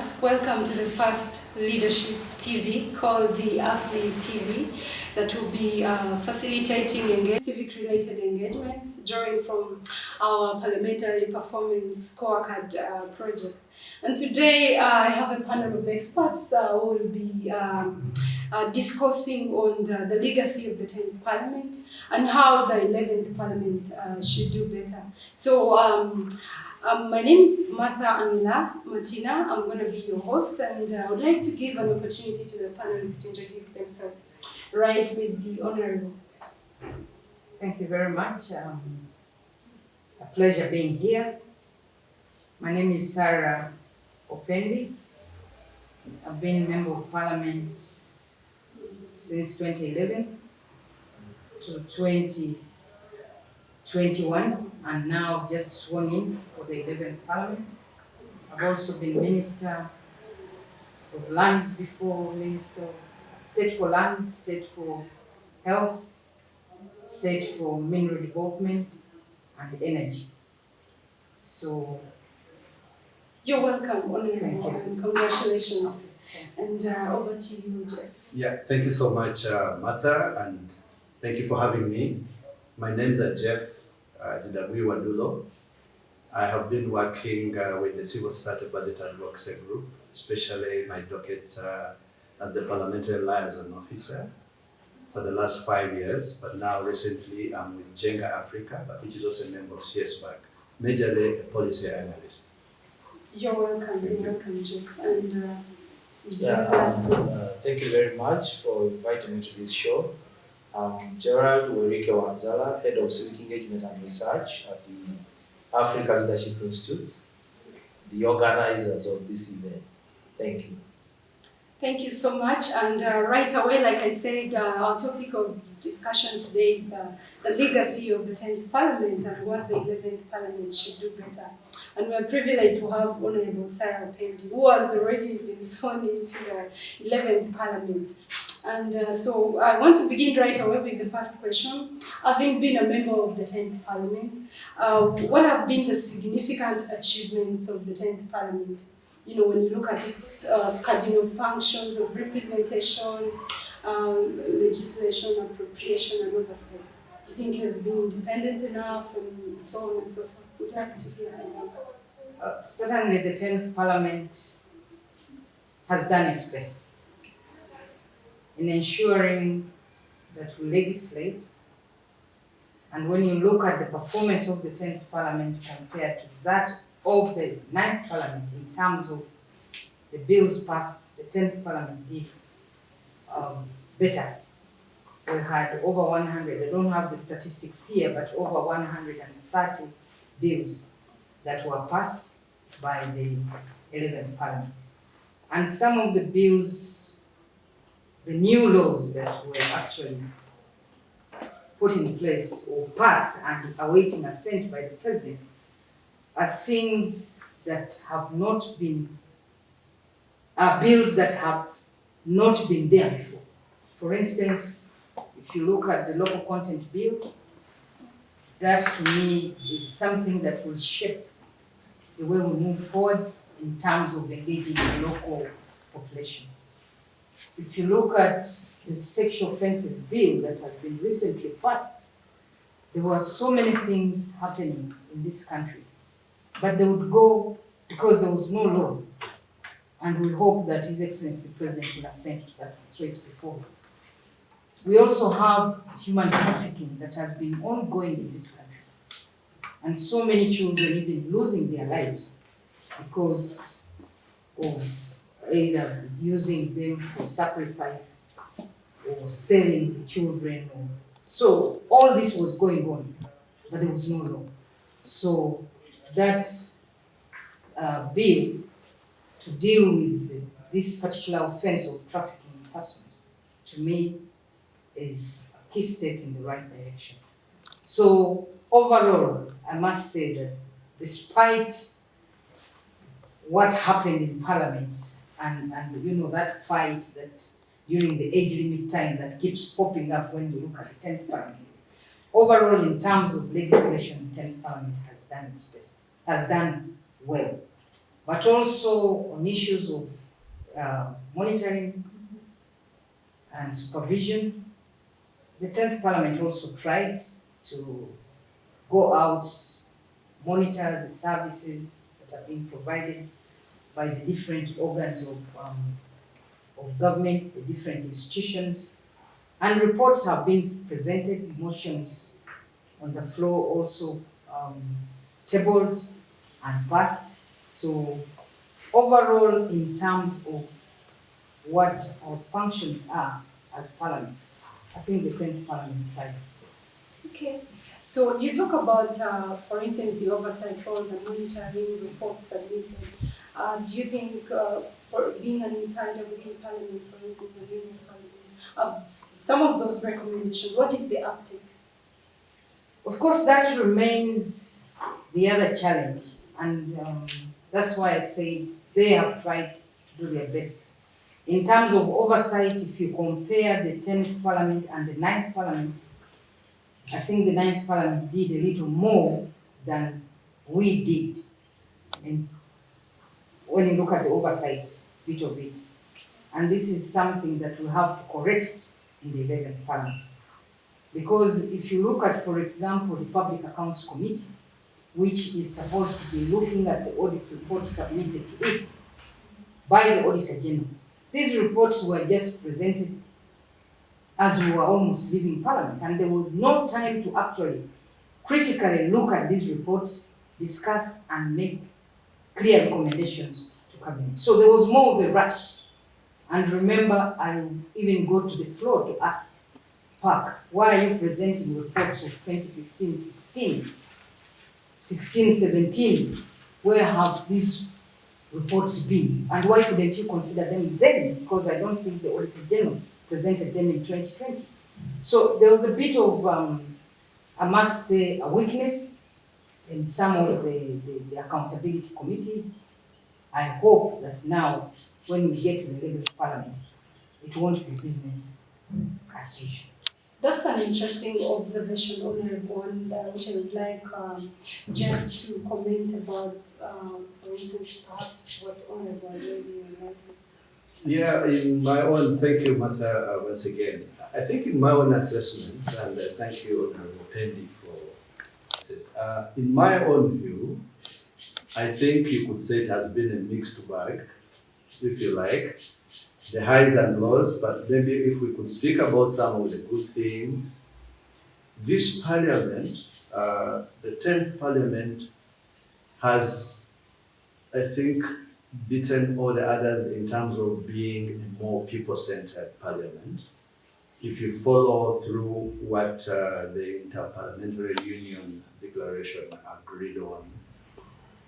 viewers, welcome to the first leadership TV called the Athlete TV that will be facilitating civic-related engagements drawing from our parliamentary performance scorecard project. And today I have a panel of experts who will be discussing on the legacy of the 10th Parliament and how the 11th Parliament should do better. So my name is Martha Angela Martina. I'm going to be your host, and I would like to give an opportunity to the panelists to introduce themselves, right with the Honourable. Thank you very much. A pleasure being here. My name is Sarah Opendi. I've been a Member of Parliament since 2011 to 2021, and now just sworn in for the 11th Parliament. I've also been Minister of Lands before, Minister of State for Lands, State for Health, State for Mineral Development and Energy. So you're welcome, Honourable, thank you. and congratulations. And over to you, Jeff. Yeah, thank you so much, Martha, and thank you for having me. My name is Jeff D.W. Wadulo. I have been working with the Civil Society Budget Advocacy Group, especially my docket as the Parliamentary Liaison Officer for the last 5 years, but now recently I'm with Jenga Africa, but which is also a member of CSBAC, majorly a policy analyst. You're welcome. You're welcome, Jeff. And thank you very much for inviting me to this show. I'm Gerald Werike Wanzala, Head of Civic Engagement and Research at the Africa Leadership Institute, the organizers of this event. Thank you. Thank you so much. And right away, like I said, our topic of discussion today is the legacy of the 10th Parliament and what the 11th Parliament should do better. And we're privileged to have Honourable Sarah Opendi, who has already been sworn into the 11th Parliament. And so I want to begin right away with the first question. Having been a member of the 10th Parliament, what have been the significant achievements of the 10th Parliament? You know, when you look at its cardinal functions of representation, legislation, appropriation, and oversight. Do you think it has been independent enough, and so on and so forth? Would like to hear that. Certainly the 10th Parliament has done its best in ensuring that we legislate. And when you look at the performance of the 10th Parliament compared to that of the 9th Parliament in terms of the bills passed, the 10th Parliament did better. We had over 100, I don't have the statistics here, but over 130 bills that were passed by the 11th Parliament. And some of the bills, the new laws that were actually put in place or passed and awaiting assent by the President are things that have not been, bills that have not been there before. For instance, if you look at the local content bill, that to me is something that will shape the way we move forward in terms of engaging the local population. If you look at the sexual offences bill that has been recently passed, there were so many things happening in this country, but they would go because there was no law. And we hope that His Excellency the President will assent to that, so it's before. We also have human trafficking that has been ongoing in this country. And so many children even losing their lives because of either using them for sacrifice or selling the children. So all this was going on, but there was no law. So that bill to deal with this particular offense of trafficking in persons, to me, is a key step in the right direction. So overall, I must say that despite what happened in Parliament and you know that fight that during the age limit time that keeps popping up when you look at the 10th Parliament, overall in terms of legislation, the 10th Parliament has done its best, has done well. but also on issues of monitoring and supervision. The 10th Parliament also tried to go out, monitor the services that are being provided by the different organs of government, the different institutions, and reports have been presented, motions on the floor also tabled and passed. So overall, in terms of what our functions are as Parliament, I think the 10th Parliament tried its best. Okay. So you talk about, for instance, the oversight role, the monitoring reports submitted. Do you think, for being an insider within Parliament, for instance, and within Parliament, some of those recommendations, what is the uptake? Of course, that remains the other challenge, and that's why I said they have tried to do their best. In terms of oversight, if you compare the 10th Parliament and the 9th Parliament, I think the 9th Parliament did a little more than we did. And when you look at the oversight bit of it, and this is something that we have to correct in the 11th Parliament. Because if you look at, for example, the Public Accounts Committee, which is supposed to be looking at the audit reports submitted to it by the Auditor General, these reports were just presented as we were almost leaving Parliament, and there was no time to actually critically look at these reports, discuss and make clear recommendations to Cabinet. So there was more of a rush. And remember, I even go to the floor to ask Park, why are you presenting reports of 2015, 16, 17? Where have these reports been? And why couldn't you consider them then? Because I don't think the Auditor General presented them in 2020. So there was a bit of, I must say, a weakness in some of the accountability committees. I hope that now, when we get to the level of Parliament, it won't be business as usual. That's an interesting observation, Honorable, and which I would like Jeff to comment about, for instance, perhaps what Honorable has already highlighted. Yeah, in my own, thank you, Martha, once again. I think in my own assessment, and thank you, Honorable Pendy, for this. In my own view, I think you could say it has been a mixed bag, if you like. The highs and lows, but maybe if we could speak about some of the good things. This Parliament, the 10th Parliament, has, I think, beaten all the others in terms of being a more people-centered Parliament. If you follow through what the Interparliamentary Union Declaration agreed on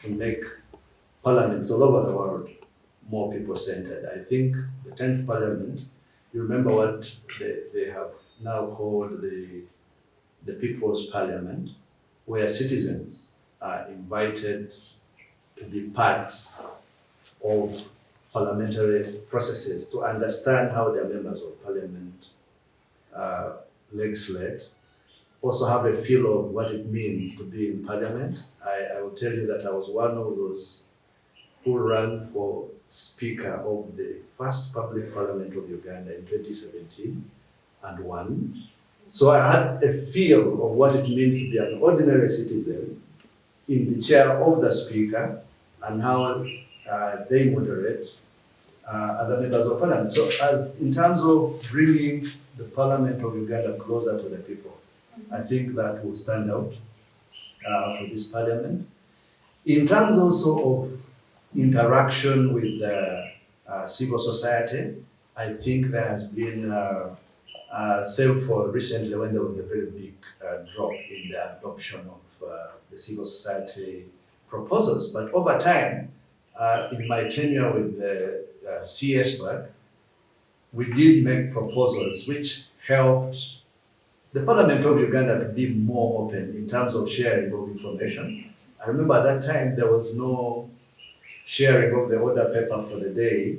to make parliaments all over the world more people-centered. I think the 10th Parliament, you remember what they have now called the People's Parliament, where citizens are invited to be part of parliamentary processes to understand how their members of parliament legislate, also have a feel of what it means to be in parliament. I will tell you that I was one of those who ran for Speaker of the first public parliament of Uganda in 2017 and won. So I had a feel of what it means to be an ordinary citizen in the chair of the Speaker and how they moderate other members of parliament. So as in terms of bringing the Parliament of Uganda closer to the people, I think that will stand out for this Parliament. In terms also of interaction with civil society, I think there has been, save for recently when there was a very big drop in the adoption of the civil society proposals. But over time, in my tenure with the CS work, we did make proposals which helped the Parliament of Uganda to be more open in terms of sharing of information. I remember at that time there was no sharing of the order paper for the day.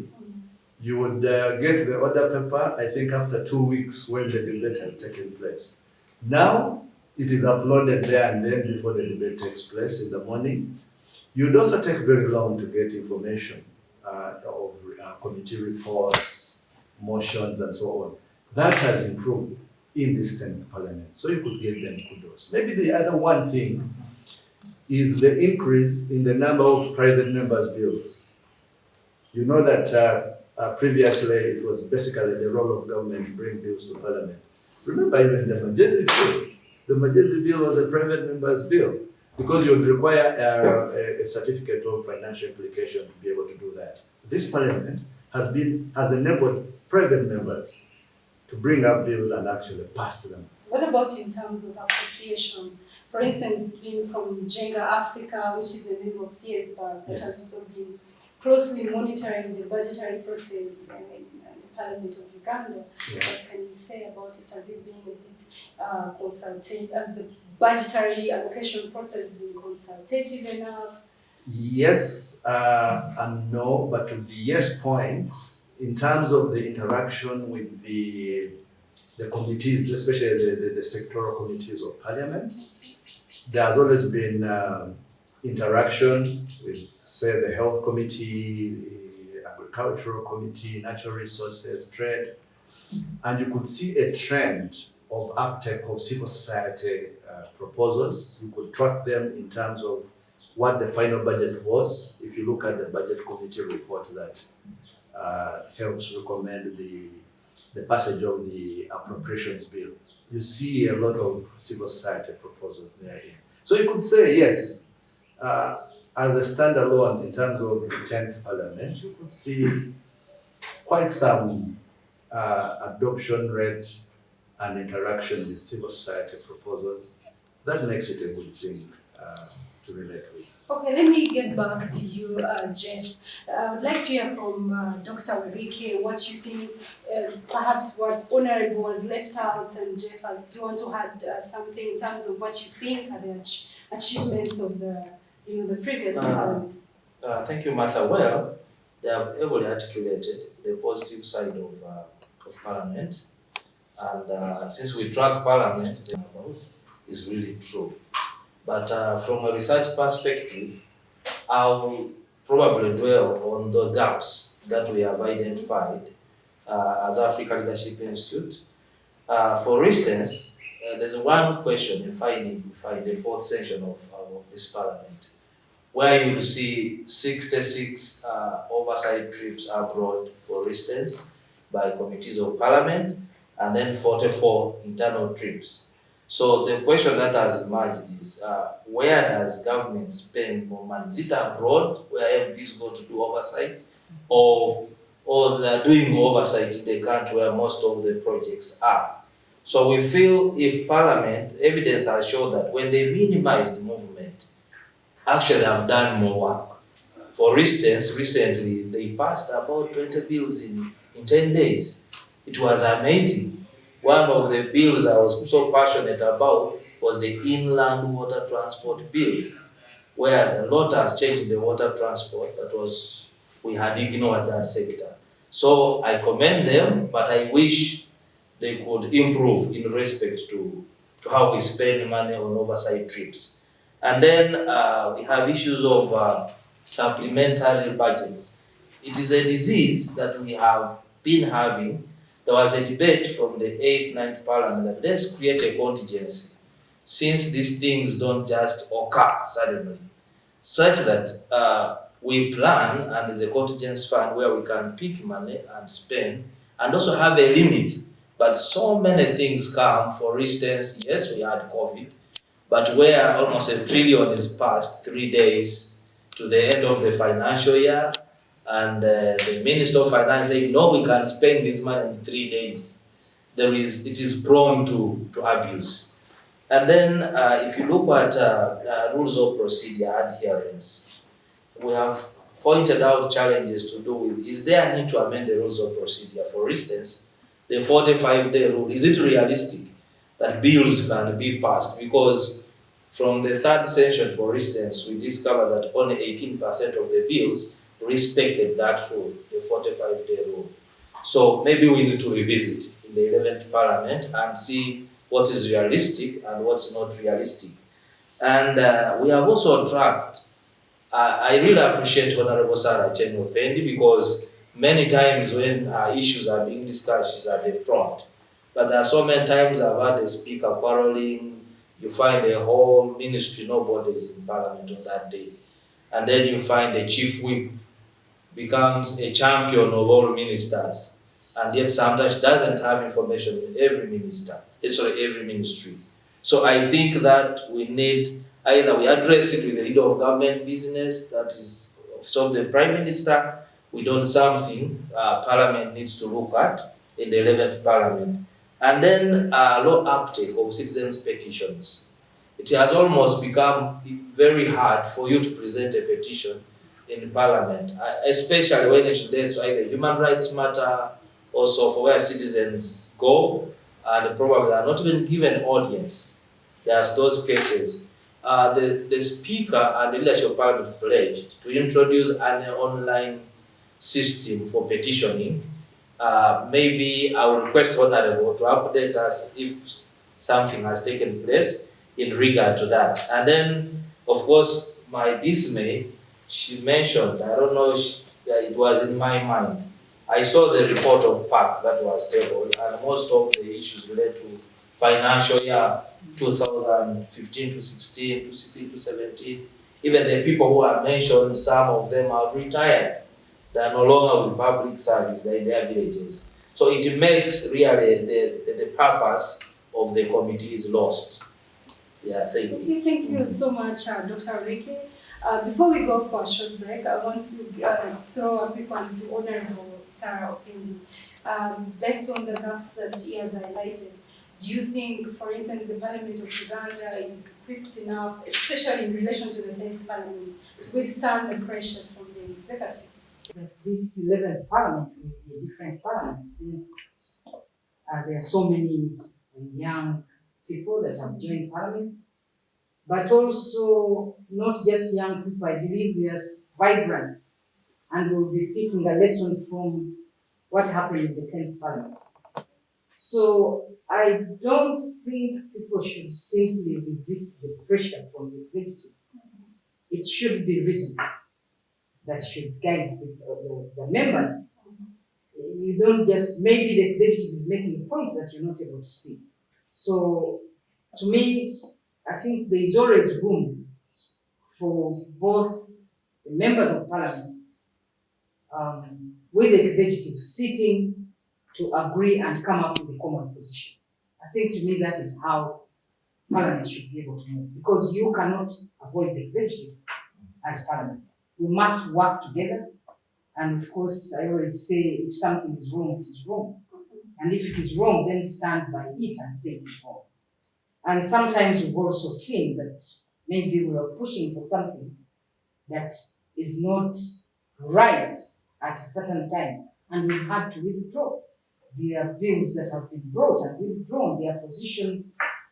You would get the order paper, I think, after 2 weeks when the debate has taken place. Now, it is uploaded there and then before the debate takes place in the morning. You'd also take very long to get information of committee reports, motions, and so on. That has improved in this 10th Parliament. So you could give them kudos. Maybe the other one thing is the increase in the number of private members' bills. You know that previously it was basically the role of government to bring bills to Parliament. Remember even the Majesty bill. The Majesty bill was a private member's bill because you would require a certificate of financial implication to be able to do that. This Parliament has enabled private members to bring up bills and actually pass them. What about in terms of appropriation? For instance, being from Jenga Africa, which is a member of CSBAG, that Yes. has also been closely monitoring the budgetary process in the Parliament of Uganda. Yeah. What can you say about it? Has it been a bit consultative? Has the budgetary allocation process been consultative enough? Yes and no, but to the yes point, in terms of the interaction with the committees, especially the sectoral committees of Parliament, there has always been interaction with, say, the Health Committee, the Agricultural Committee, Natural Resources, Trade, and you could see a trend of uptake of civil society proposals. You could track them in terms of what the final budget was. If you look at the Budget Committee report that helps recommend the passage of the appropriations bill, you see a lot of civil society proposals there. So you could say, yes, as a standalone in terms of the 10th Parliament, you could see quite some adoption rate and interaction with civil society proposals. That makes it a good thing to relate with. Okay, let me get back to you, Jeff. I would like to hear from Dr. Werike what you think, perhaps what Honorable has left out, and Jeff, do you want to add something in terms of what you think are the achievements of the previous Parliament? Thank you, Martha. Well, they have ably articulated the positive side of Parliament, and since we track Parliament, about is really true. But from a research perspective, I'll probably dwell on the gaps that we have identified as Africa Leadership Institute. For instance, there's one question you find in the fourth section of this Parliament, where you see 66 oversight trips abroad, for instance, by committees of Parliament, and then 44 internal trips. So the question that has emerged is, where does government spend more money? Is it abroad, where MPs go to do oversight, or they're doing oversight in the country where most of the projects are? So we feel if Parliament, evidence has shown that when they minimize the movement, actually have done more work. For instance, recently they passed about 20 bills in 10 days. It was amazing. One of the bills I was so passionate about was the Inland Water Transport Bill, where a lot has changed in the water transport, we had ignored that sector. So I commend them, but I wish they could improve in respect to how we spend money on oversight trips. And then we have issues of supplementary budgets. It is a disease that we have been having. There was a debate from the 8th, 9th Parliament that let's create a contingency, since these things don't just occur suddenly, such that we plan, and there's a contingency fund where we can pick money and spend, and also have a limit. But so many things come. For instance, yes, we had COVID, but where almost $1 trillion is passed 3 days to the end of the financial year, and the Minister of Finance saying, no, we can spend this money in 3 days. It is prone to abuse. And then if you look at rules of procedure adherence, we have pointed out challenges to do with, is there a need to amend the rules of procedure? For instance, the 45-day rule, is it realistic that bills can be passed? Because from the third session, for instance, we discovered that only 18% of the bills respected that rule, the 45-day rule. So maybe we need to revisit in the 11th Parliament and see what is realistic and what's not realistic. And we have also tracked I really appreciate Honorable Sarah Chenyo Pendi, because many times when issues are being discussed, she's at the front. But there are so many times I've had the speaker quarreling. You find the whole ministry, nobody is in parliament on that day. And then you find the chief whip becomes a champion of all ministers. And yet sometimes doesn't have information in every minister, every ministry. So I think that we need, either we address it with the leader of government business, that is, so the prime minister, we done something parliament needs to look at in the 11th parliament. And then low uptake of citizens' petitions. It has almost become very hard for you to present a petition in parliament, especially when it relates to either human rights matter, also for where citizens go, and probably are not even given audience. There's those cases. The speaker and the leadership of parliament pledged to introduce an online system for petitioning. Maybe I will request Honorable to update us if something has taken place in regard to that. And then, of course, my dismay, she mentioned, I don't know, it was in my mind. I saw the report of PAC that was tabled, and most of the issues relate to financial year 2015 to 16, to 16 to 17. Even the people who are mentioned, some of them have retired. They are no longer with public service, they're in their villages. So it makes really the purpose of the committee is lost. Yeah, thank you. Okay, thank you so much, Dr. Ricky. Before we go for a short break, I want to throw a quick one to Honorable Sarah Opendi. Based on the gaps that he has highlighted, do you think, for instance, the Parliament of Uganda is equipped enough, especially in relation to the 10th Parliament, to withstand the pressures from the executive? This 11th parliament will be a different parliament, since there are so many young people that have joined parliament, but also not just young people. I believe there's vibrant, and we'll be picking a lesson from what happened in the 10th parliament. So I don't think people should simply resist the pressure from the executive. It should be reason that should guide the members. You don't just, maybe the executive is making a point that you're not able to see. So to me, I think there is always room for both the members of parliament with the executive sitting to agree and come up with a common position. I think to me that is how parliament should be able to move, because you cannot avoid the executive as parliament. We must work together, and of course I always say if something is wrong, it is wrong. And if it is wrong, then stand by it and say it is wrong. And sometimes we've also seen that maybe we are pushing for something that is not right at a certain time, and we've had to withdraw. There are bills that have been brought and withdrawn, there are positions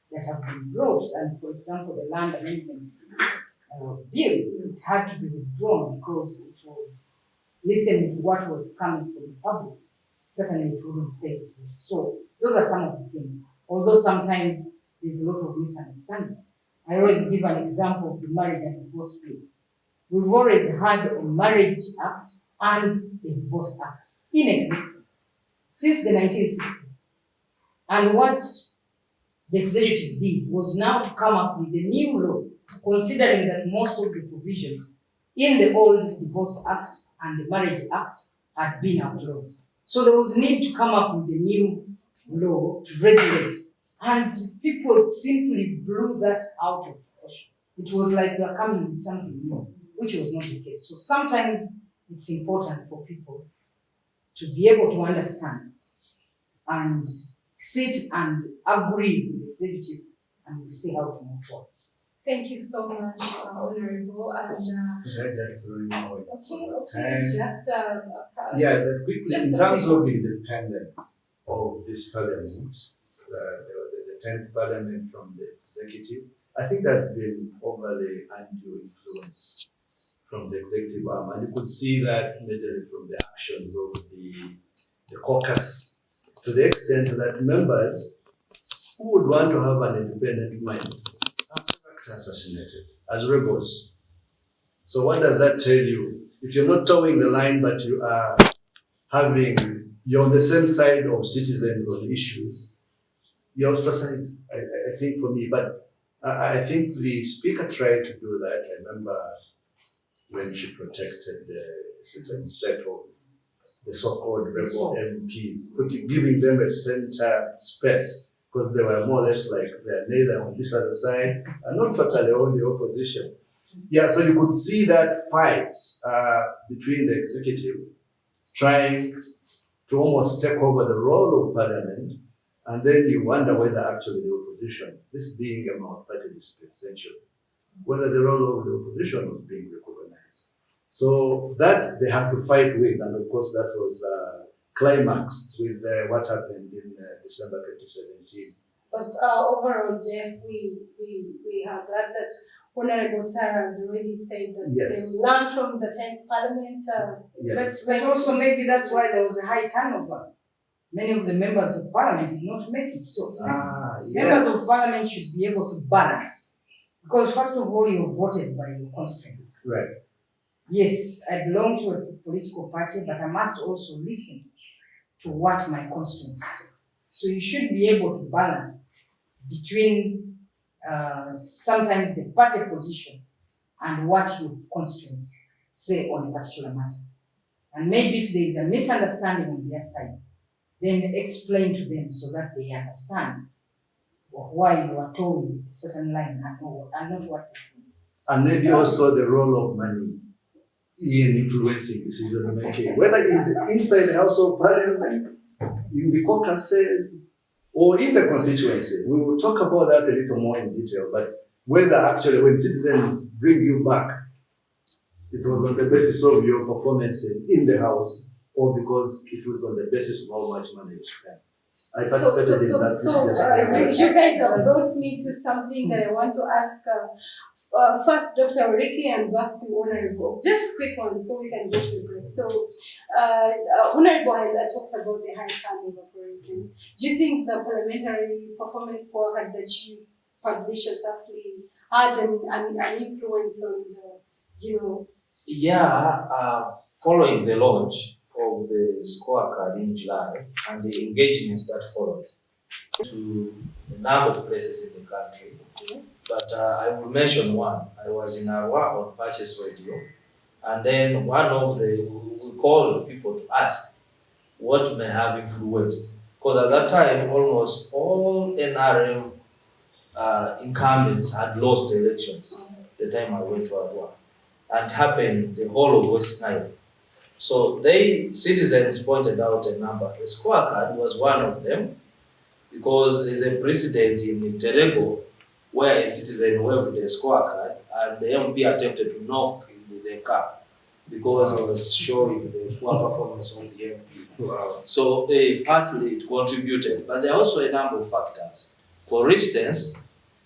that have been brought, and for example, the land amendment bill, it had to be withdrawn because it was listening to what was coming from the public. Certainly it wouldn't say it. So those are some of the things, although sometimes there's a lot of misunderstanding. I always give an example of the marriage and divorce bill. We've always had a marriage act and a divorce act in existence since the 1960s. And what the executive did was now to come up with a new law, considering that most of the provisions in the old divorce act and the marriage act had been outlawed. So there was need to come up with a new law to regulate. And people simply blew that out of proportion. It was like we are coming with something new, which was not the case. So sometimes it's important for people to be able to understand and sit and agree with the executive, and we'll see how to move forward. Thank you so much, Honorable. And yeah, that quickly, in terms of independence of this parliament, the 10th parliament from the executive, I think there's been overly undue influence from the executive arm, and you could see that majorly from the actions of the caucus, to the extent that members who would want to have an independent mind are assassinated as rebels. So what does that tell you? If you're not towing the line, but you are you're on the same side of citizens on issues, you're ostracized, I think for me. But I think the speaker tried to do that. I remember when she protected the certain set of the so-called rebel MPs, giving them a center space because they were more or less like they're neither on this other side and not totally on the opposition. Yeah, so you could see that fight between the executive trying to almost take over the role of parliament, and then you wonder whether actually the opposition, this being a multi-party dispensation, whether the role of the opposition was being recognized. So that they had to fight with, and of course that was climaxed with what happened in December 2017. But overall, Jeff, we are glad that Honorable Sarah has already said that Yes. they will learn from the 10th Parliament. Yes. But also maybe that's why there was a high turnover. Many of the members of parliament did not make it. So members of parliament should be able to balance. Because first of all, you're voted by your constituents. Right. Yes, I belong to a political party, but I must also listen to what my constituents say. So you should be able to balance between sometimes the party position and what your constituents say on a particular matter. And maybe if there is a misunderstanding on their side, then explain to them so that they understand why you are told a certain line and not what they feel. And maybe also the role of money in influencing decision making, whether inside the House of Parliament, in the caucuses, or in the constituency. We will talk about that a little more in detail, but whether actually when citizens bring you back, it was on the basis of your performance in the House, or because it was on the basis of how much money you spent. I participated in that. You guys have brought me to something that I want to ask. First, Dr. Oriki, and back to Honorable. Just quick one, so we can go to the break. So, Honorable, I talked about the high turnover, for instance. Do you think the parliamentary performance scorecard that you published as Afli had an influence on the, Yeah, following the launch of the scorecard in July and the engagements that followed to a number of places in the country. But I will mention one. I was in Arua on Patches Radio, and then one of we called people to ask what may have influenced. Because at that time, almost all NRM incumbents had lost elections the time I went to Arua. And it happened the whole of West Nile. So citizens pointed out a number. The scorecard was one of them, because there's a precedent in Terego where a citizen waved a scorecard and the MP attempted to knock the car because it was showing the poor performance of the MP. Wow. So partly it contributed, but there are also a number of factors. For instance,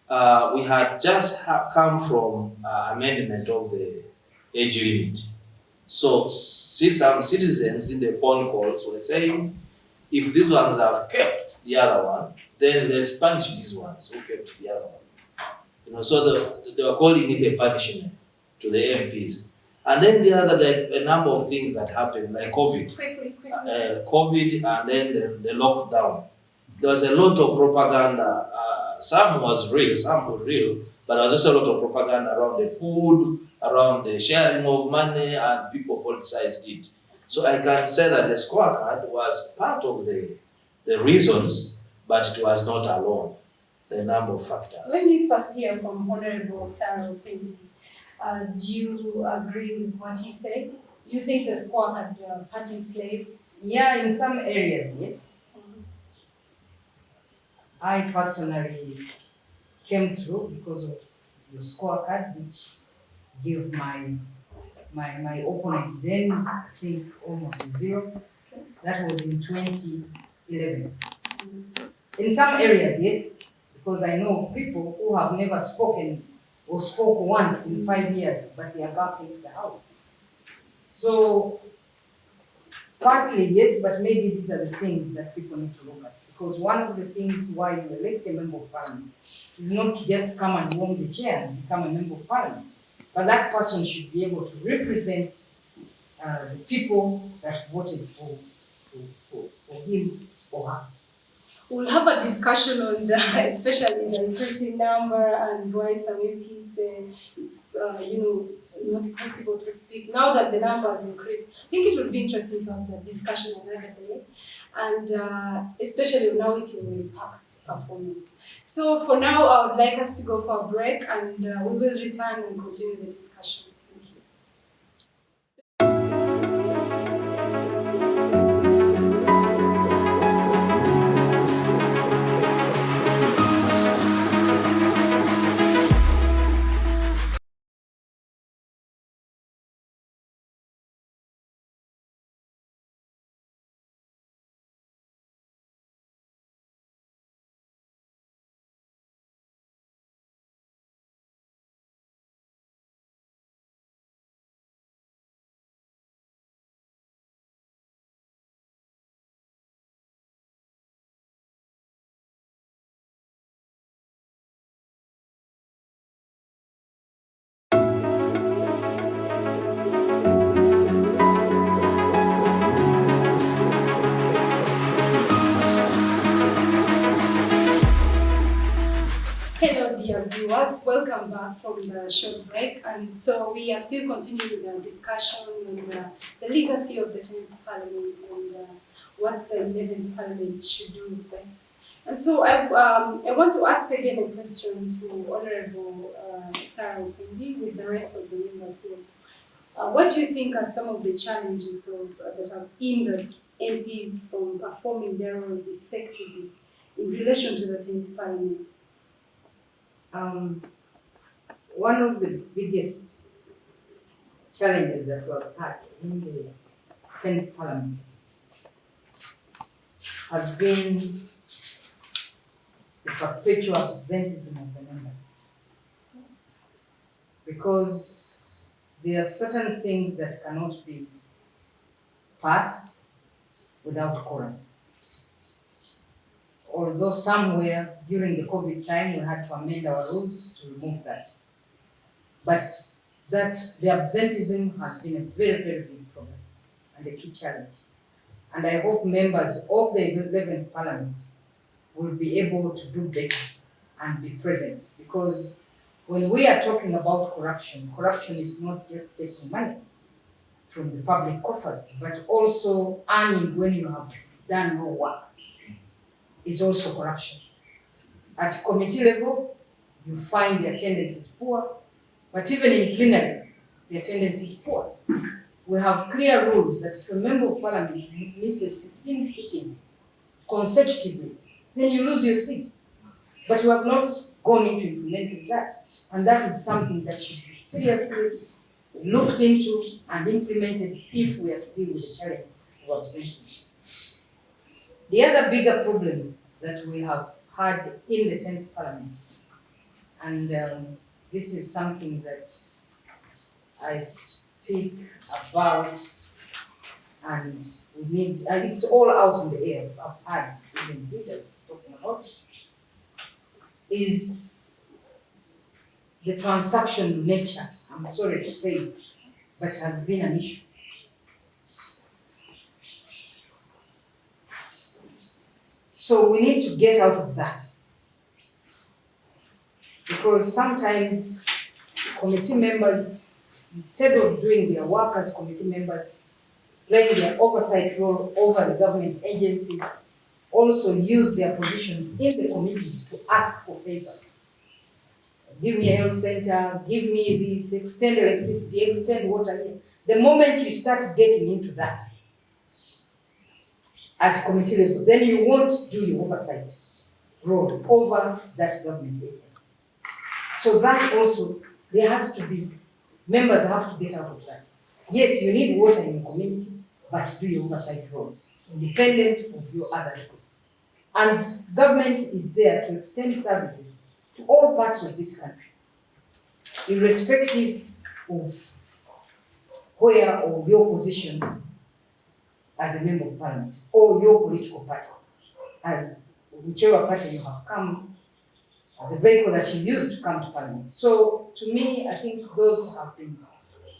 we had just come from amendment of the age limit. So some citizens in the phone calls were saying, if these ones have kept the other one, then let's punish these ones who kept the other one. So they were calling it a punishment to the MPs. And then there's a number of things that happened, like COVID. Quickly. COVID and then the lockdown. There was a lot of propaganda. Some was real, some were real, but there was also a lot of propaganda around the food, around the sharing of money, and people politicized it. So I can say that the scorecard was part of the reasons, but it was not alone. The number of factors. Let me first hear from Honorable Sarah Opendi. Do you agree with what he says? You think the scorecard partly played? Yeah, in some areas, yes. I personally came through because of your scorecard, which gave my opponent then, I think, almost zero. That was in 2011. In some areas, yes, because I know of people who have never spoken or spoke once in 5 years, but they are back in the house. So, partly yes, but maybe these are the things that people need to look at. Because one of the things why you elect a member of parliament is not to just come and warm the chair and become a member of parliament, but that person should be able to represent the people that voted for him or her. We'll have a discussion on especially the increasing number and why some MPs say it's not possible to speak now that the number has increased. I think it would be interesting to have that discussion another day, and especially now it will impact performance. So for now, I would like us to go for a break, and we will return and continue the discussion. Thank you. Hello, dear viewers. Welcome back from the short break. And so we are still continuing the discussion on the legacy of the 10th Parliament and what the 11th Parliament should do best. And so I want to ask again a question to Honorable Sarah Opendi with the rest of the members here. What do you think are some of the challenges that have hindered MPs from performing their roles effectively in relation to the 10th Parliament? One of the biggest challenges that we have had in the 10th Parliament has been the perpetual absenteeism of the members. Because there are certain things that cannot be passed without quorum. Although somewhere during the COVID time we had to amend our rules to remove that. But the absenteeism has been a very, very big problem and a key challenge. And I hope members of the 11th Parliament will be able to do better and be present. Because when we are talking about corruption, corruption is not just taking money from the public coffers, but also earning when you have done no work. Is also corruption. At committee level, you find the attendance is poor, but even in plenary, the attendance is poor. We have clear rules that if a member of parliament misses 15 sittings consecutively, then you lose your seat. But we have not gone into implementing that, and that is something that should be seriously looked into and implemented if we are to deal with the challenge of absenteeism. The other bigger problem that we have had in the 10th Parliament, and this is something that I speak about, and we need, and it's all out in the air, I've had even leaders talking about it, is the transaction nature, I'm sorry to say it, but has been an issue. So we need to get out of that, because sometimes committee members, instead of doing their work as committee members, playing their oversight role over the government agencies, also use their positions in the committees to ask for favors. Give me a health center, give me this, extend electricity, extend water here. The moment you start getting into that, at committee level, then you won't do your oversight role over that government agency. So that also, there has to be, members have to get out of that. Yes, you need water in your community, but do your oversight role, independent of your other requests. And government is there to extend services to all parts of this country, irrespective of where or your position as a member of parliament, or your political party, as whichever party you have come the vehicle that you use to come to Parliament. So to me, I think those have been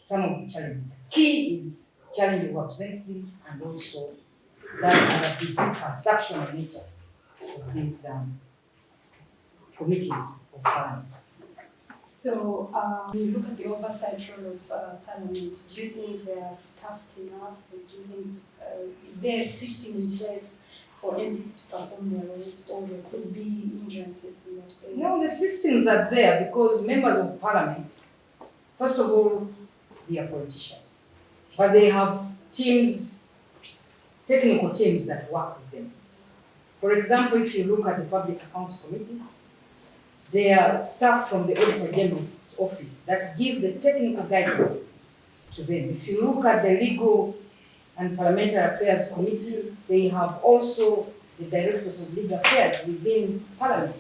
some of the challenges. Key is the challenge of representative and also that the transactional nature of these committees of Parliament. So, when you look at the oversight role of Parliament, do you think they are staffed enough? Or do you think, is there a system in place for MPs to perform their roles, or there could be hindrances in that area? No, the systems are there because members of Parliament, first of all, they are politicians, but they have teams, technical teams that work with them. For example, if you look at the Public Accounts Committee, there are staff from the Auditor General's office that give the technical guidance to them. If you look at the Legal and Parliamentary Affairs Committee, they have also the Director of Legal Affairs within Parliament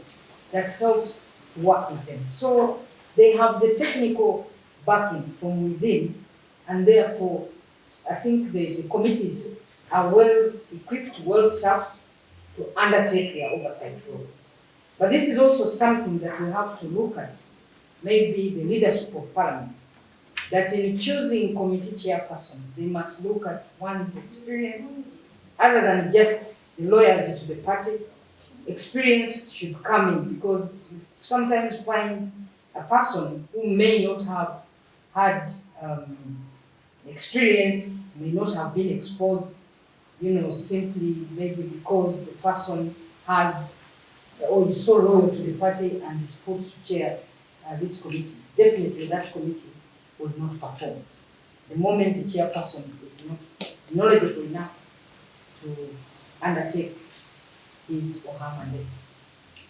that helps work with them. So they have the technical backing from within, and therefore I think the committees are well equipped, well staffed to undertake their oversight role. But this is also something that we have to look at, maybe the leadership of Parliament, that in choosing committee chairpersons, they must look at one's experience, other than just the loyalty to the party. Experience should come in, because you sometimes find a person who may not have had experience, may not have been exposed, simply maybe because the person has or is so loyal to the party and is put to chair this committee. Definitely that committee would not perform. The moment the chairperson is not knowledgeable enough to undertake his or her mandate.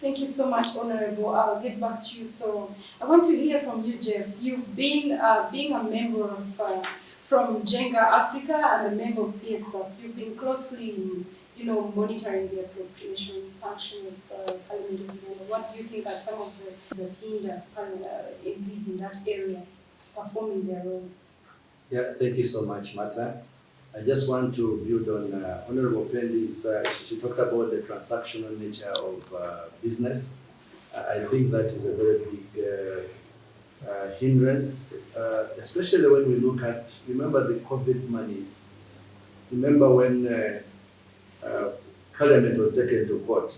Thank you so much, Honorable. I'll get back to you. So I want to hear from you, Jeff. You've been being a member of from Jenga Africa and a member of CSCAP. You've been closely, monitoring the appropriation function of Parliament of Uganda. What do you think are some of the hinder MPs in that area performing their roles? Yeah, thank you so much, Martha. I just want to build on Honorable Pendy's, she talked about the transactional nature of business. I think that is a very big hindrance, especially when we look at, remember the COVID money. Remember when Parliament was taken to court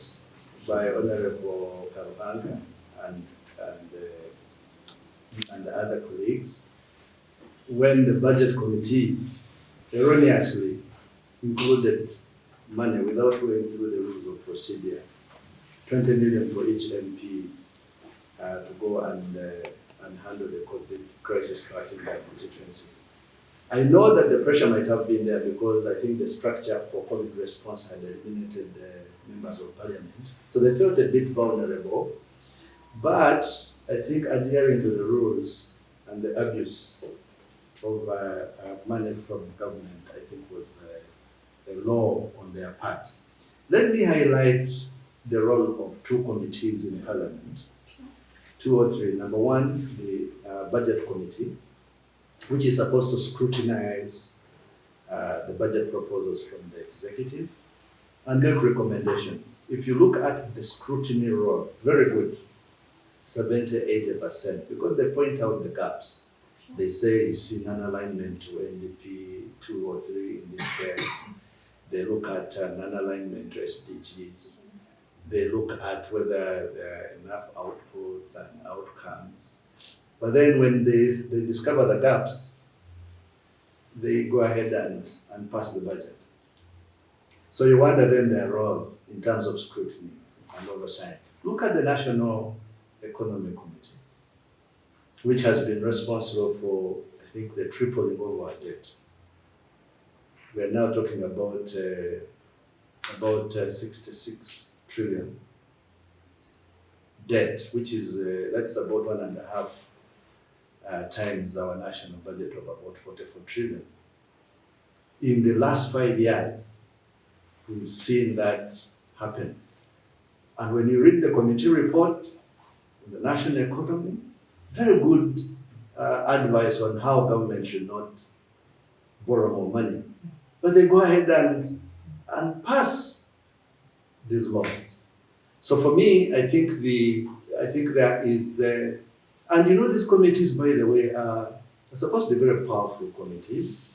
by Honorable Karubanga and the other colleagues, when the budget committee erroneously included money without going through the rules of procedure, 20 million for each MP to go and handle the COVID crisis striking their constituencies. I know that the pressure might have been there because I think the structure for COVID response had eliminated members of parliament. So they felt a bit vulnerable. But I think adhering to the rules and the abuse of money from government, I think was a law on their part. Let me highlight the role of two committees in Parliament, 2 or 3. Number one, the Budget Committee, which is supposed to scrutinize the budget proposals from the executive and make recommendations. If you look at the scrutiny role, very good, 70–80%, because they point out the gaps. They say you see non-alignment to NDP 2 or 3 in this case. They look at non-alignment to SDGs. They look at whether there are enough outputs and outcomes. But then when they discover the gaps, they go ahead and pass the budget. So you wonder then their role in terms of scrutiny and oversight. Look at the National Economic Committee, which has been responsible for, I think, the tripling of our debt. We are now talking about 66 trillion debt, which is, that's about 1.5 times our national budget of about 44 trillion. In the last 5 years, we've seen that happen. And when you read the committee report, the national economy, very good advice on how government should not borrow more money. But they go ahead and pass these laws. So for me, I think the I think there is, and you know, these committees, by the way, are supposed to be very powerful committees,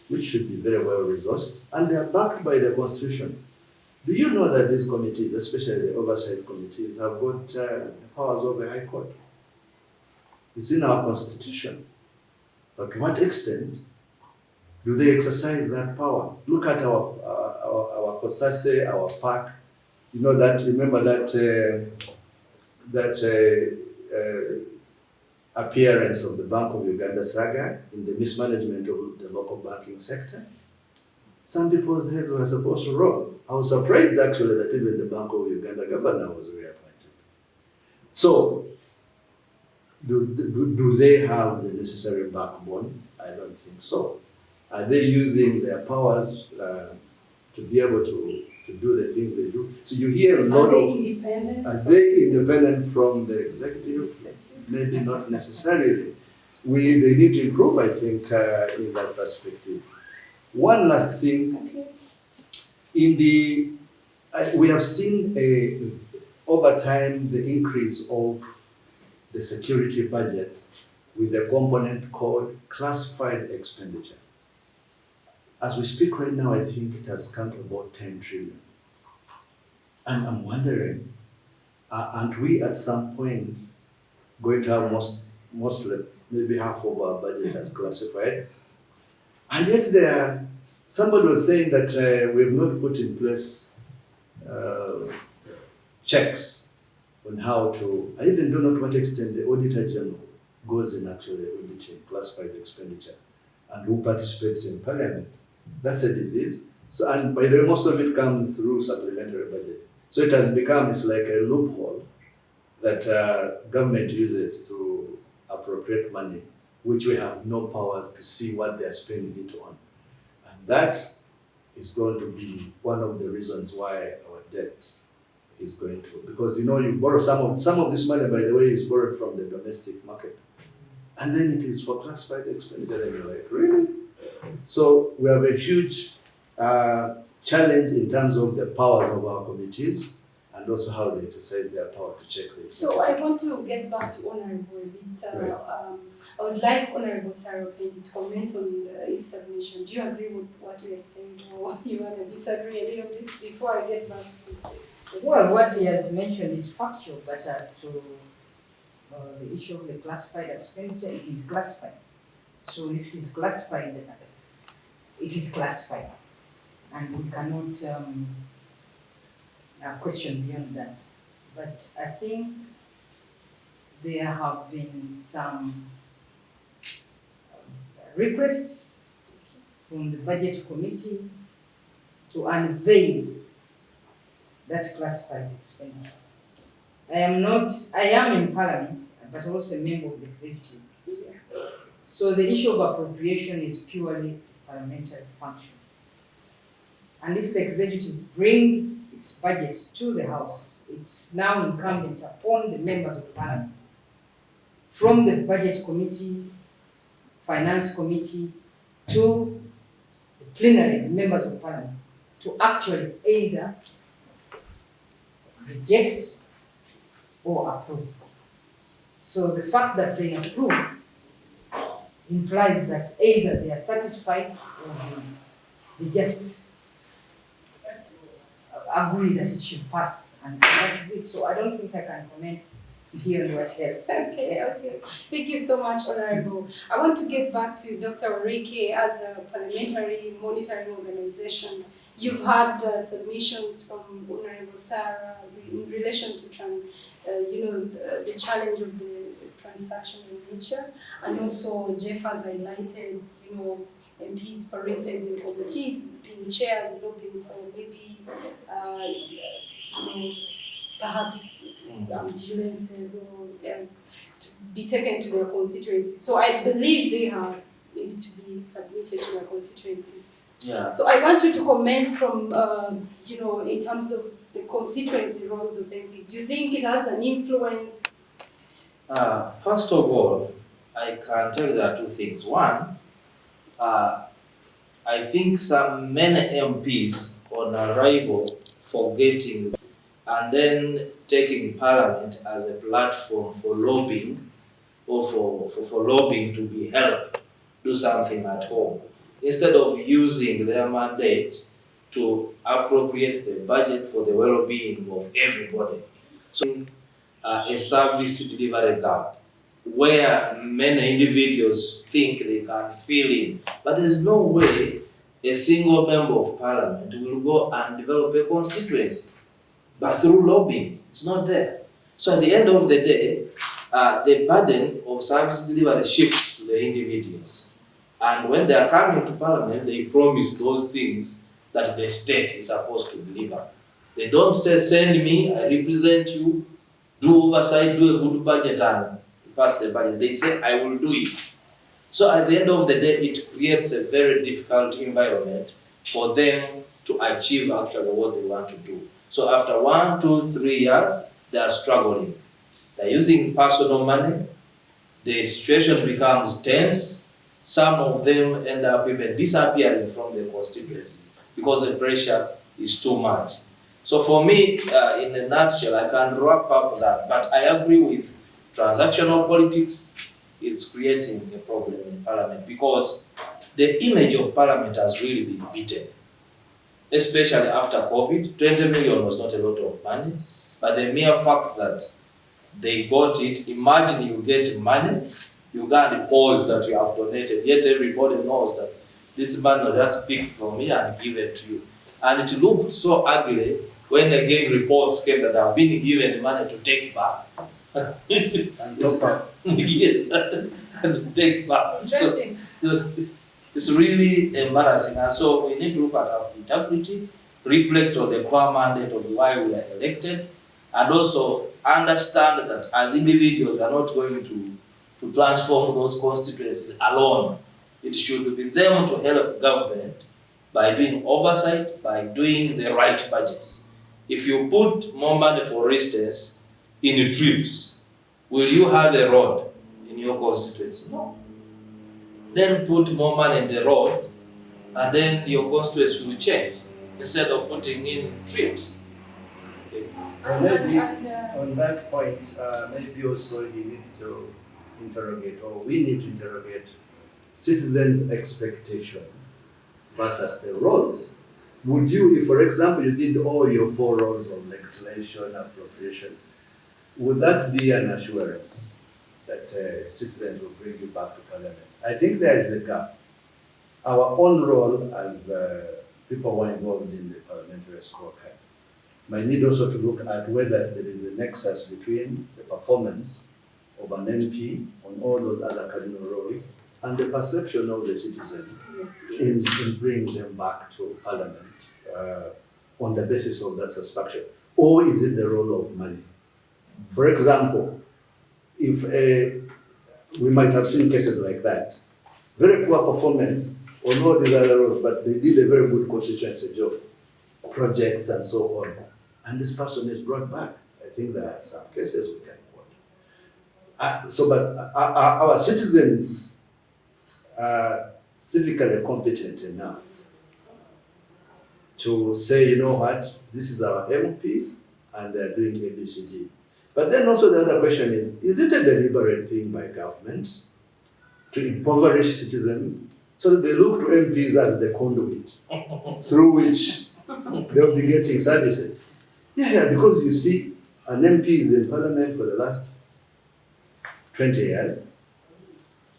which should be very well resourced, and they are backed by the Constitution. Do you know that these committees, especially the oversight committees, have got powers of the High Court? It's in our Constitution. But to what extent do they exercise that power? Look at our Kosase, our park. You know that. Remember that appearance of the Bank of Uganda saga in the mismanagement of the local banking sector. Some people's heads were supposed to roll. I was surprised actually that even the Bank of Uganda governor was reappointed. So, do they have the necessary backbone? I don't think so. Are they using their powers to be able to do the things they do? So you hear a lot Are they of... independent? Are they independent from the executive? Maybe not necessarily. They need to improve, I think, in that perspective. One last thing. Okay. We have seen over time the increase of the security budget with a component called classified expenditure. As we speak right now, I think it has come to about 10 trillion. And I'm wondering, aren't we at some point going to have mostly maybe half of our budget as classified? And yet somebody was saying that we have not put in place checks on how to, I even don't know to what extent the Auditor General goes in actually auditing classified expenditure and who participates in Parliament. That's a disease. So, and by the way, most of it comes through supplementary budgets. So it has become, it's like a loophole that government uses to appropriate money, which we have no powers to see what they are spending it on. And that is going to be one of the reasons why our debt is going to, because you know, you borrow some of this money, by the way, is borrowed from the domestic market. And then it is for classified expenditure, and you're like, really? So we have a huge challenge in terms of the power of our committees and also how they exercise their power to check this. So I want to get back to Honorable a bit. Right. I would like Honorable Sarah to comment on his submission. Do you agree with what he has said, or you want to disagree a little bit before I get back to Well, what he has mentioned is factual, but as to the issue of the classified expenditure, it is classified. So if it is classified, it is classified. And we cannot question beyond that. But I think there have been some requests from the budget committee to unveil that classified expenditure. I am in Parliament, but also a member of the executive. So the issue of appropriation is purely a parliamentary function. And if the executive brings its budget to the House, it's now incumbent upon the members of Parliament, from the budget committee, finance committee, to the plenary, the members of Parliament, to actually either reject or approve. So the fact that they approve implies that either they are satisfied or they just agree that it should pass, and that is it. So I don't think I can comment here on what he has said. Okay. Thank you so much, Honorable. I want to get back to Dr. Orike as a parliamentary monitoring organization. You've had submissions from Honorable Sarah in relation to the challenge of the transaction in nature, and also Jeff has highlighted, MPs, for instance, in committees being chairs lobbying for maybe, perhaps ambulances or to be taken to their constituencies. So I believe they have maybe to be submitted to their constituencies. Yeah. So I want you to comment from, in terms of the constituency roles of MPs. You think it has an influence? First of all, I can tell you there are two things. One, I think many MPs on arrival forgetting, and then taking Parliament as a platform for lobbying or for lobbying to be helped do something at home, instead of using their mandate to appropriate the budget for the well-being of everybody. So a service delivery gap where many individuals think they can fill in, but there's no way a single member of parliament will go and develop a constituency, but through lobbying, it's not there. So at the end of the day, the burden of service delivery shifts to the individuals. And when they are coming to parliament, they promise those things that the state is supposed to deliver. They don't say, send me, I represent you, do oversight, do a good budget and pass the budget. They say, I will do it. So at the end of the day, it creates a very difficult environment for them to achieve actually what they want to do. So after 1, 2, 3 years, they are struggling. They're using personal money. The situation becomes tense. Some of them end up even disappearing from the constituencies because the pressure is too much. So for me, in a nutshell, I can wrap up that, but I agree with transactional politics. It's creating a problem in parliament because the image of parliament has really been beaten, especially after COVID. 20 million was not a lot of money, but the mere fact that they got it, imagine you get money, you got the pause that you have donated, yet everybody knows that this man will just pick from me and give it to you. And it looked so ugly when again reports came that have been given money to take back. And top up. Yes, and take back. Interesting. It's really embarrassing. And so we need to look at our integrity, reflect on the core mandate of why we are elected, and also understand that as individuals we are not going to transform those constituencies alone. It should be them to help government by doing oversight, by doing the right budgets. If you put more money, for instance, in the trips, will you have a road in your constituency? No. Then put more money in the road, and then your constituency will change instead of putting in trips. Okay. Maybe on that point, maybe also he needs to interrogate, or we need to interrogate citizens' expectations versus the roles. Would you, if for example you did all your 4 roles of legislation, appropriation, would that be an assurance that citizens will bring you back to parliament? I think there is a gap. Our own role as people who are involved in the parliamentary scorecard might need also to look at whether there is a nexus between the performance of an MP on all those other cardinal roles and the perception of the citizen in bringing them back to parliament on the basis of that satisfaction. Or is it the role of money? For example, if we might have seen cases like that, very poor performance on all these other roles, but they did a very good constituency job, projects and so on, and this person is brought back. I think there are some cases we can quote. But our citizens are civically competent enough to say, you know what, this is our MP, and they're doing ABCD. But then also the other question is it a deliberate thing by government to impoverish citizens so that they look to MPs as the conduit through which they'll be getting services? Yeah, because you see, an MP is in parliament for the last 20 years,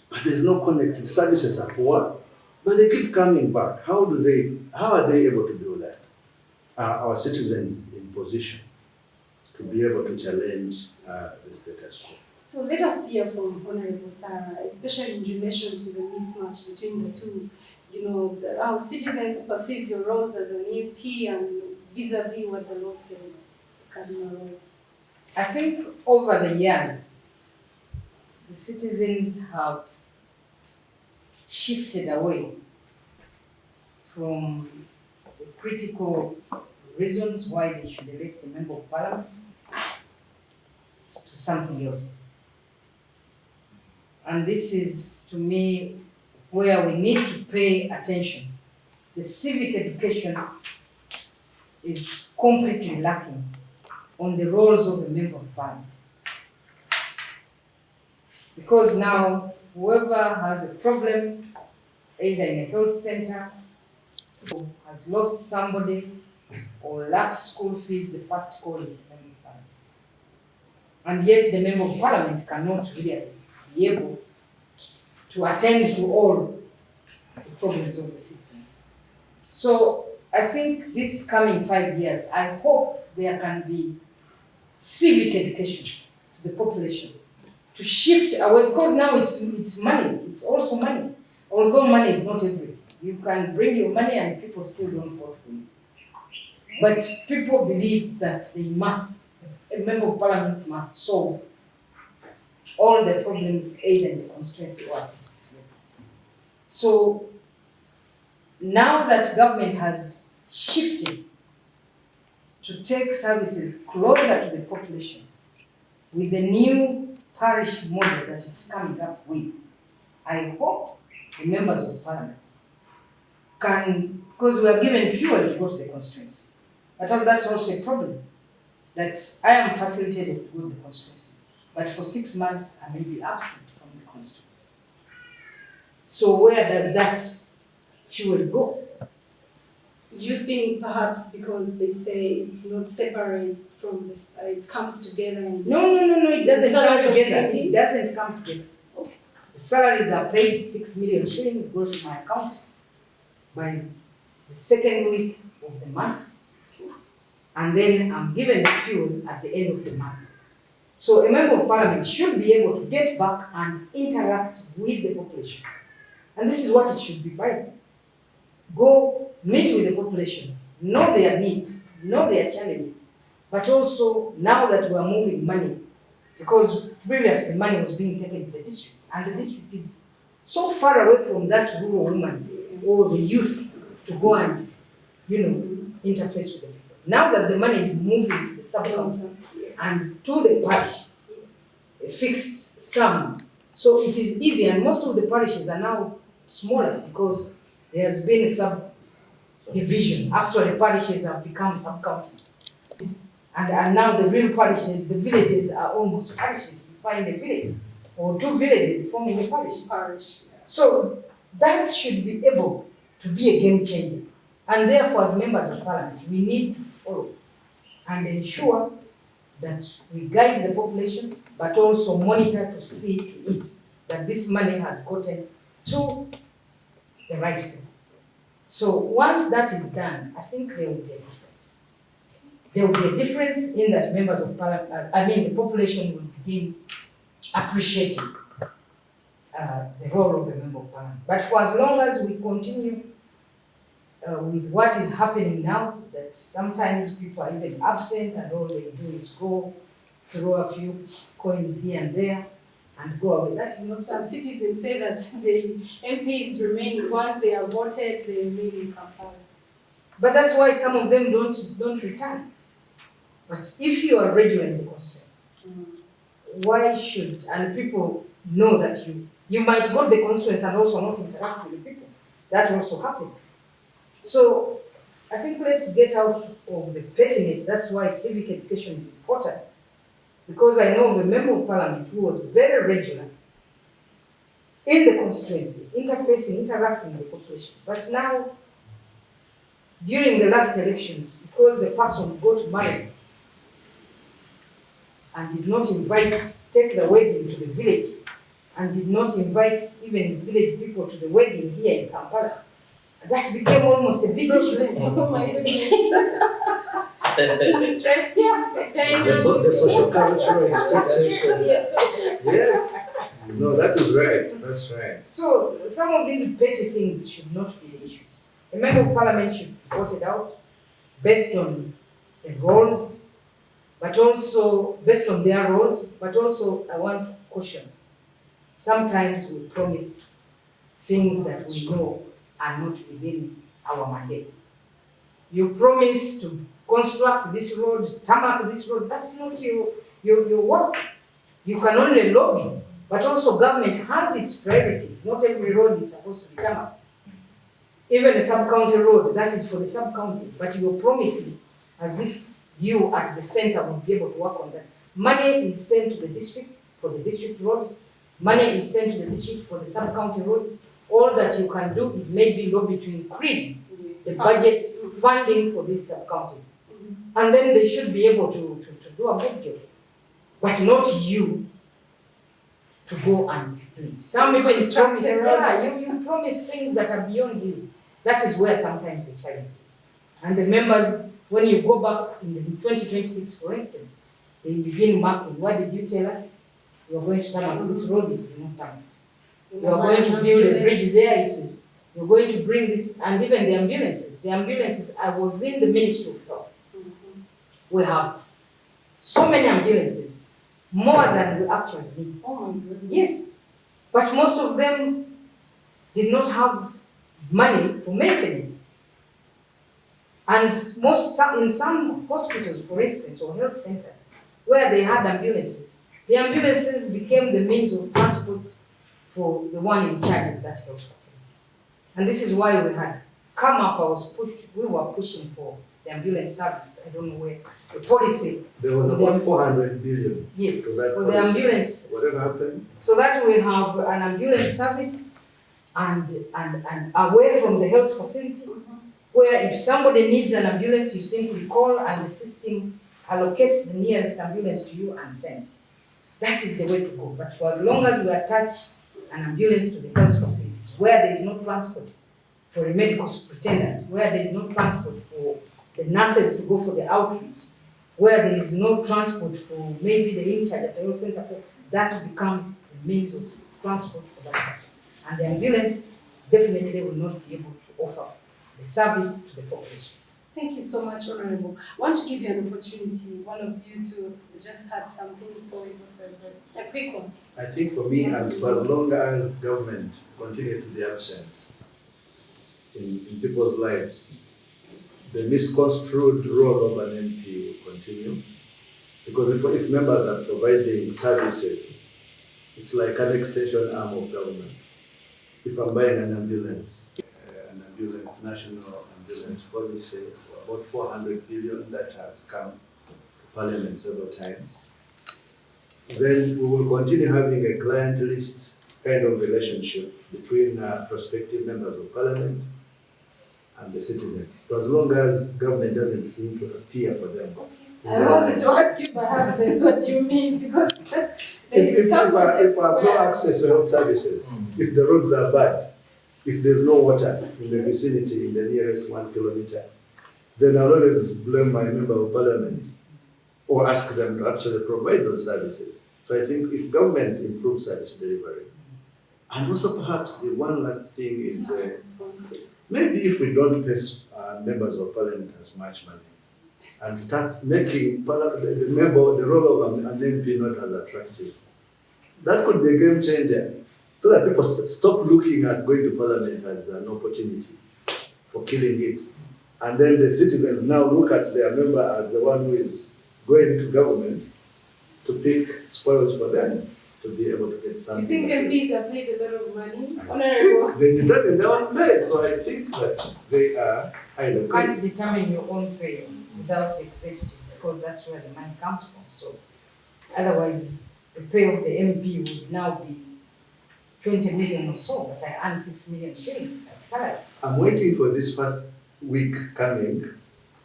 but there's no connected services are poor, but they keep coming back. How are they able to do that? Are our citizens in position to be able to challenge the status quo? So let us hear from Honorable Sarah, especially in relation to the mismatch between the two. You know, how citizens perceive your roles as an MP and vis-a-vis what the law says, cardinal roles. I think over the years, the citizens have shifted away from the critical reasons why they should elect a member of parliament to something else. And this is, to me, where we need to pay attention. The civic education is completely lacking on the roles of a member of parliament. Because now, whoever has a problem, either in a health center, or has lost somebody, or lacks school fees, the first call is the member of parliament. And yet the member of parliament cannot really be able to attend to all the problems of the citizens. So I think this coming 5 years, I hope there can be civic education to the population to shift away, because now it's money, it's also money. Although money is not everything. You can bring your money and people still don't vote for you. But people believe that they must, a member of parliament must solve all the problems either in the constituency or at least. So now that government has shifted to take services closer to the population with the new parish model that it's coming up with, I hope the members of parliament can, because we are given fuel to go to the constituency. But that's also a problem, that I am facilitated to go to the constituency, but for 6 months I may be absent from the constituency. So where does that fuel go? Do you think perhaps because they say it's not separate from this, it comes together? And No, it doesn't come Salary of together. the It doesn't come together. Okay. The salaries are paid, 6 million shillings goes to my account by the second week of the month. And then I'm given the fuel at the end of the month. So a member of parliament should be able to get back and interact with the population. And this is what it should be by. Go meet with the population, know their needs, know their challenges, but also now that we are moving money, because previously money was being taken to the district, and the district is so far away from that rural woman or the youth to go and, interface with the people. Now that the money is moving to the sub-council and to the parish, a fixed sum, so it is easy, and most of the parishes are now smaller because there has been a sub-division. Actually, parishes have become sub-counties. And now the real parishes, the villages are almost parishes. You find a village or 2 villages forming a parish. So that should be able to be a game changer. And therefore, as members of parliament, we need to follow and ensure that we guide the population, but also monitor to see to it that this money has gotten to the right people. So once that is done, I think there will be a difference. There will be a difference in that members of parliament, the population will begin appreciating the role of a member of parliament. But for as long as we continue with what is happening now, that sometimes people are even absent and all they do is go throw a few coins here and there and go away. That is not some citizens say that the MPs remain, once they are voted, they remain in Kampala. But that's why some of them don't return. But if you are regular in the constituency, why should, and people know that you might go to the constituency and also not interact with the people. That also happens. So I think let's get out of the pettiness. That's why civic education is important. Because I know of a member of parliament who was very regular in the constituency, interfacing, interacting with the population. But now, during the last elections, because the person got married and did not take the wedding to the village, and did not invite even village people to the wedding here in Kampala, that became almost a big issue. Oh my goodness. Interesting. The social cultural expectations. Yes. Yes. No, that is right. That's right. So some of these petty things should not be the issues. A member of parliament should be voted out based on the roles, but also based on their roles, but also I want to caution. Sometimes we promise things that we know are not within our mandate. You promise to construct this road, tarmac this road, that's not your work. You can only lobby, but also government has its priorities. Not every road is supposed to be tarmac. Even a sub-county road, that is for the sub-county, but you're promising as if you at the center will be able to work on that. Money is sent to the district for the district roads. Money is sent to the district for the sub-county roads. All that you can do is maybe lobby to increase the budget funding for these sub-counties. And then they should be able to do a good job. But not you to go and do it. Some people promise, you promise things that are beyond you. That is where sometimes the challenge is. And the members, when you go back in the 2026, for instance, they begin marking. What did you tell us? You are going to turn up this road, it is not done. You are going to build a bridge there, you're going to bring this, and even the ambulances. The ambulances, I was in the Ministry of Health. We have so many ambulances, more than we actually need. Oh my goodness. Yes, but most of them did not have money for maintenance. And in some hospitals, for instance, or health centers, where they had ambulances, the ambulances became the means of transport for the one in charge of that health facility. And this is why we had come up, we were pushing for the ambulance service. I don't know where, the policy. There was about 400 billion. Yes, for that for the policy. ambulance. Whatever happened? So that we have an ambulance service and away from the health facility, where if somebody needs an ambulance, you simply call and the system allocates the nearest ambulance to you and sends. That is the way to go. But for as long as we attach an ambulance to the health facilities, where there is no transport for a medical superintendent, where there is no transport for the nurses to go for the outreach, where there is no transport for maybe the in-charge at the health center, that becomes the means of transport for that person. And the ambulance definitely will not be able to offer the service to the population. Thank you so much, Honorable. I want to give you an opportunity, one of you to just add something before we go further. A quick one. I think for me, as long as government continues to be absent in people's lives, the misconstrued role of an MP will continue. Because if members are providing services, it's like an extension arm of government. If I'm buying an ambulance, national ambulance policy, about 400 billion that has come to Parliament several times, then we will continue having a client list kind of relationship between prospective members of Parliament and the citizens. For as long as government doesn't seem to appear for them. I wanted to ask you perhaps that's what you mean, because if I have no access to health services, if the roads are bad, if there's no water in the vicinity, in the nearest 1 kilometer, then I'll always blame my member of Parliament or ask them to actually provide those services. So I think if government improves service delivery, and also perhaps the one last thing is maybe if we don't pay members of Parliament as much money and start making the role of an MP not as attractive, that could be a game changer. So that people stop looking at going to Parliament as an opportunity for killing it. And then the citizens now look at their member as the one who is going to government to pick spoils for them to be able to get something. You think MPs are paid a lot of money? Honorable. They determine their own pay, so I think that they are highly paid. You can't determine your own pay without the executive, because that's where the money comes from. So otherwise, the pay of the MP would now be 20 million or so, but I earn 6 million shillings as salary. I'm waiting for this first week coming.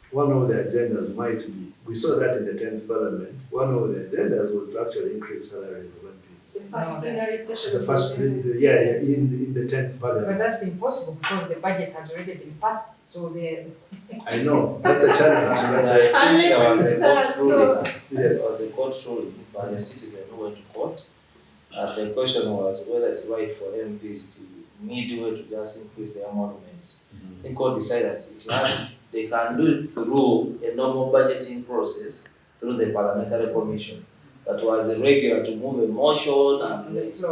One of the agendas might be, we saw that in the 10th Parliament, one of the agendas was to actually increase salaries of MPs. The first plenary session. The first, in the 10th Parliament. But that's impossible because the budget has already been passed, so I know, that's a challenge. And I think there was a court ruling. Yes. There was a court ruling by a citizen who went to court. The question was whether it's right for MPs to midway to just increase their emoluments. I think court decided they can do it through a normal budgeting process through the parliamentary commission. That was irregular to move a motion and raise.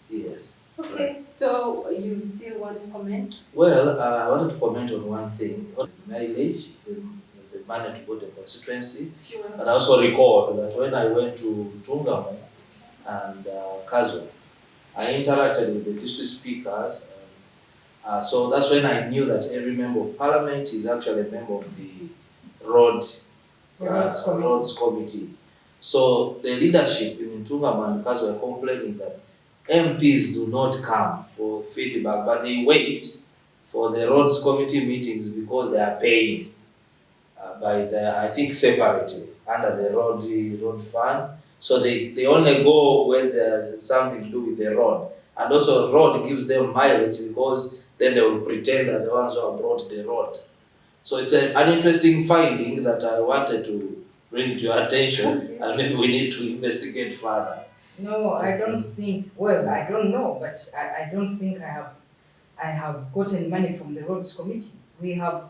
Yes. Okay, so you still want to comment? Well, I wanted to comment on one thing. Mileage, the money to go to the constituency. And I also recall that when I went to Tungamo and Kazo, I interacted with the district speakers. So that's when I knew that every member of parliament is actually a member of the road roads committee. So the leadership in Ntungamo and Kazo were complaining that MPs do not come for feedback, but they wait for the roads committee meetings because they are paid by the, I think, separately under the road fund. So they only go when there's something to do with the road. And also road gives them mileage because then they will pretend that the ones who have brought the road. So it's an interesting finding that I wanted to bring to your attention, and maybe we need to investigate further. No, I don't think, well, I don't know, but I don't think I have gotten money from the roads committee. We have,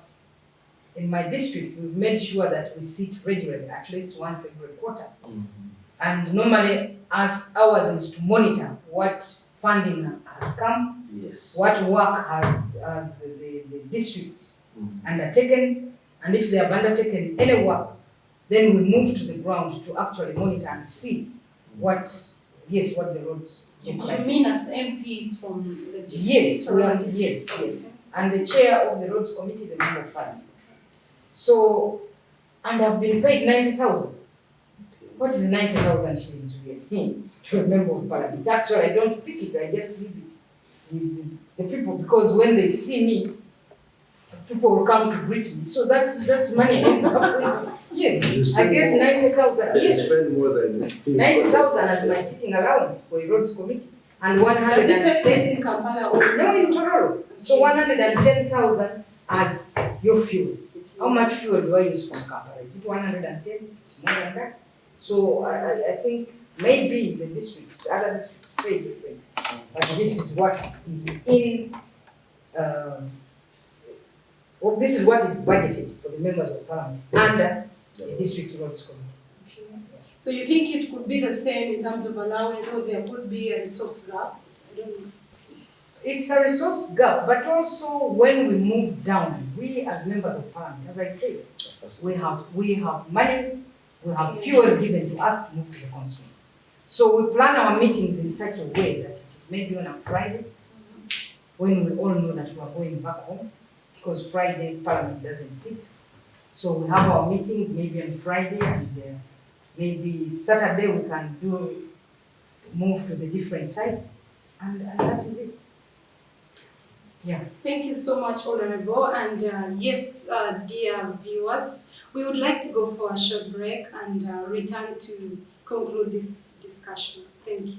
in my district, we've made sure that we sit regularly, at least once every quarter. And normally, ours is to monitor what funding has come, Yes. what work has the district undertaken, and if they have undertaken any work, then we move to the ground to actually monitor and see what the roads look You like. mean as MPs from the district? Yes, we are, district? yes. And the chair of the roads committee is a member of parliament. So, and I've been paid 90,000. What is 90,000 shillings really? To a member of parliament. Actually, I don't pick it, I just leave it with the people, because when they see me, people will come to greet me. So that's money ends up with. Yes, I get 90,000. You Yes, spend more than 90,000 as my sitting allowance for a roads committee, and Does it take place 110. in Kampala or? No, in Tororo. So 110,000 as your fuel. How much fuel do I use from Kampala? Is it 110? It's more than that. So I think maybe the districts, other districts, very different. But this is what is in. This is what is budgeted for the members of parliament under the district roads committee. Okay. So you think it could be the same in terms of allowance, or there could be a resource gap? I don't know. It's a resource gap, but also when we move down, we as members of parliament, as I said, we have money, we have fuel given to us to move to the constituency. So we plan our meetings in such a way that it is maybe on a Friday, when we all know that we are going back home, because Friday parliament doesn't sit. So we have our meetings maybe on Friday, and maybe Saturday we can move to the different sites, and that is it. Yeah. Thank you so much, Honorable. And yes, dear viewers, we would like to go for a short break and return to conclude this discussion. Thank you.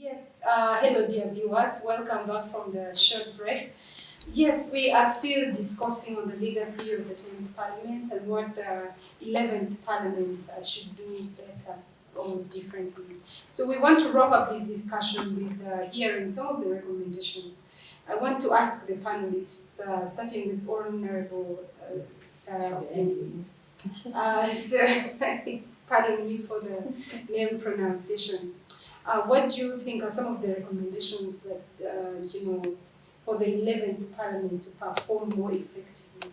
Yes, hello dear viewers, welcome back from the short break. Yes, we are still discussing on the legacy of the 10th Parliament and what the 11th Parliament should do better or differently. So we want to wrap up this discussion with hearing some of the recommendations. I want to ask the panelists, starting with Honorable Sarah. Pardon me for the name pronunciation. What do you think are some of the recommendations that, for the 11th Parliament to perform more effectively?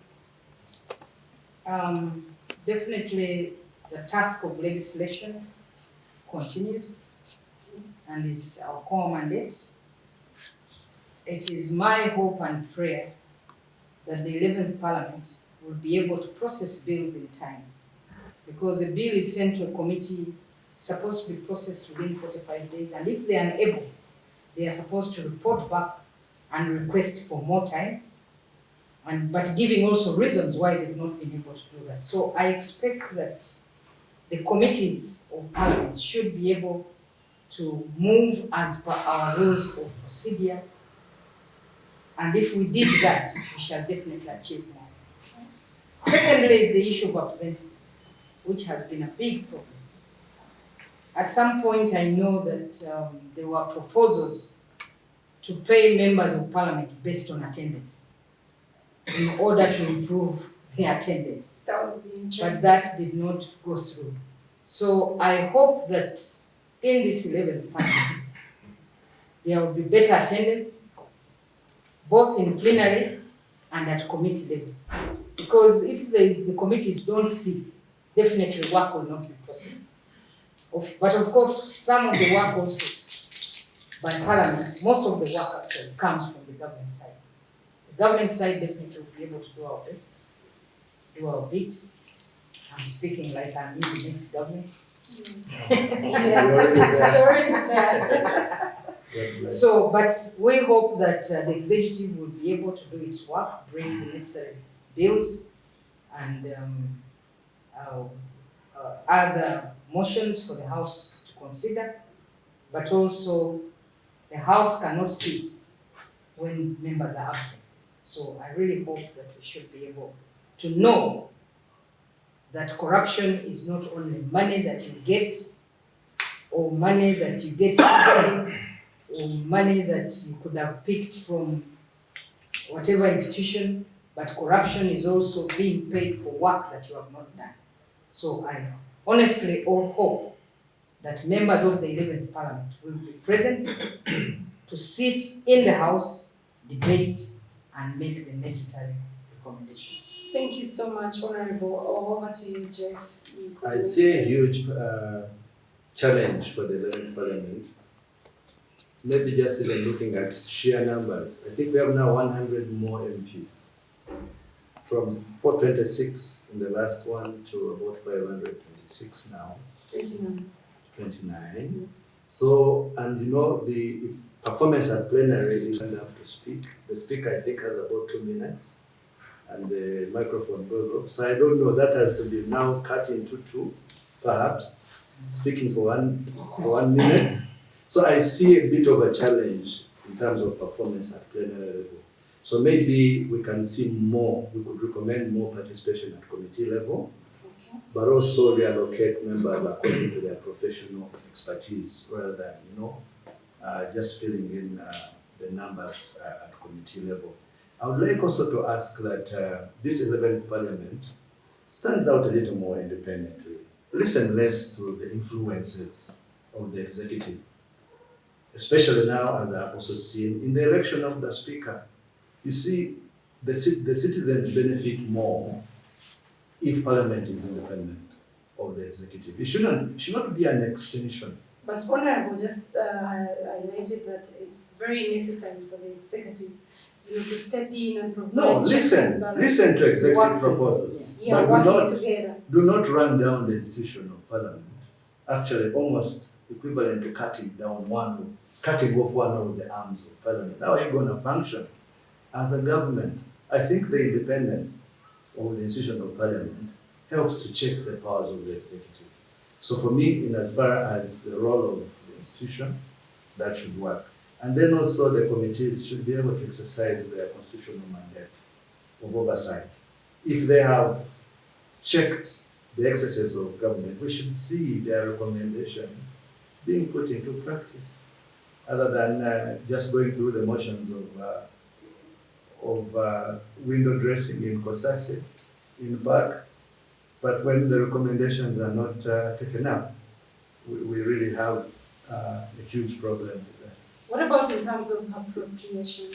Definitely the task of legislation continues and is our core mandate. It is my hope and prayer that the 11th Parliament will be able to process bills in time, because a bill is sent to a committee, supposed to be processed within 45 days, and if they are unable, they are supposed to report back and request for more time, but giving also reasons why they've not been able to do that. So I expect that the committees of parliament should be able to move as per our rules of procedure, and if we did that, we shall definitely achieve more. Secondly is the issue of representatives, which has been a big problem. At some point, I know that there were proposals to pay members of parliament based on attendance in order to improve their attendance. That would be interesting. But that did not go through. So I hope that in this 11th parliament, there will be better attendance, both in plenary and at committee level. Because if the committees don't sit, definitely work will not be processed. But of course, some of the work also by parliament, most of the work actually comes from the government side. The government side definitely will be able to do our best, do our bit. I'm speaking like I'm in the next government. Yeah, you're already there. So, but we hope that the executive will be able to do its work, bring the necessary bills and other motions for the House to consider, but also the House cannot sit when members are absent. So I really hope that we should be able to know that corruption is not only money that you get, or money that you get or money that you could have picked from whatever institution, but corruption is also being paid for work that you have not done. So I honestly hope that members of the 11th Parliament will be present to sit in the House, debate, and make the necessary recommendations. Thank you so much, Honorable. Over to you, Jeff. I see a huge challenge for the 11th Parliament. Maybe just even looking at sheer numbers. I think we have now 100 more MPs. From 426 in the last one to about 526 now. 29. Yes. So, and you know, if performance at plenary is up to speak. The speaker, I think, has about 2 minutes, and the microphone goes off. So I don't know, that has to be now cut into 2, perhaps, speaking for one minute. So I see a bit of a challenge in terms of performance at plenary level. So maybe we can see more, we could recommend more participation at committee level, Okay. but also reallocate members according to their professional expertise rather than, just filling in the numbers at committee level. I would like also to ask that this 11th Parliament stands out a little more independently. Listen less to the influences of the executive, especially now, as I have also seen in the election of the Speaker. You see, the citizens benefit more if Parliament is independent of the executive. It should not be an extension. But Honorable just highlighted that it's very necessary for the executive, to step in and provide. No, listen to executive proposals. Yeah, but working together. do not run down the institution of Parliament. Actually, almost equivalent to cutting off one of the arms of Parliament. How are you going to function as a government? I think the independence of the institution of Parliament helps to check the powers of the executive. So for me, in as far as the role of the institution, that should work. And then also the committees should be able to exercise their constitutional mandate of oversight. If they have checked the excesses of government, we should see their recommendations being put into practice, other than just going through the motions of window dressing in Kosase, in Park. But when the recommendations are not taken up, we really have a huge problem with that. What about in terms of appropriation?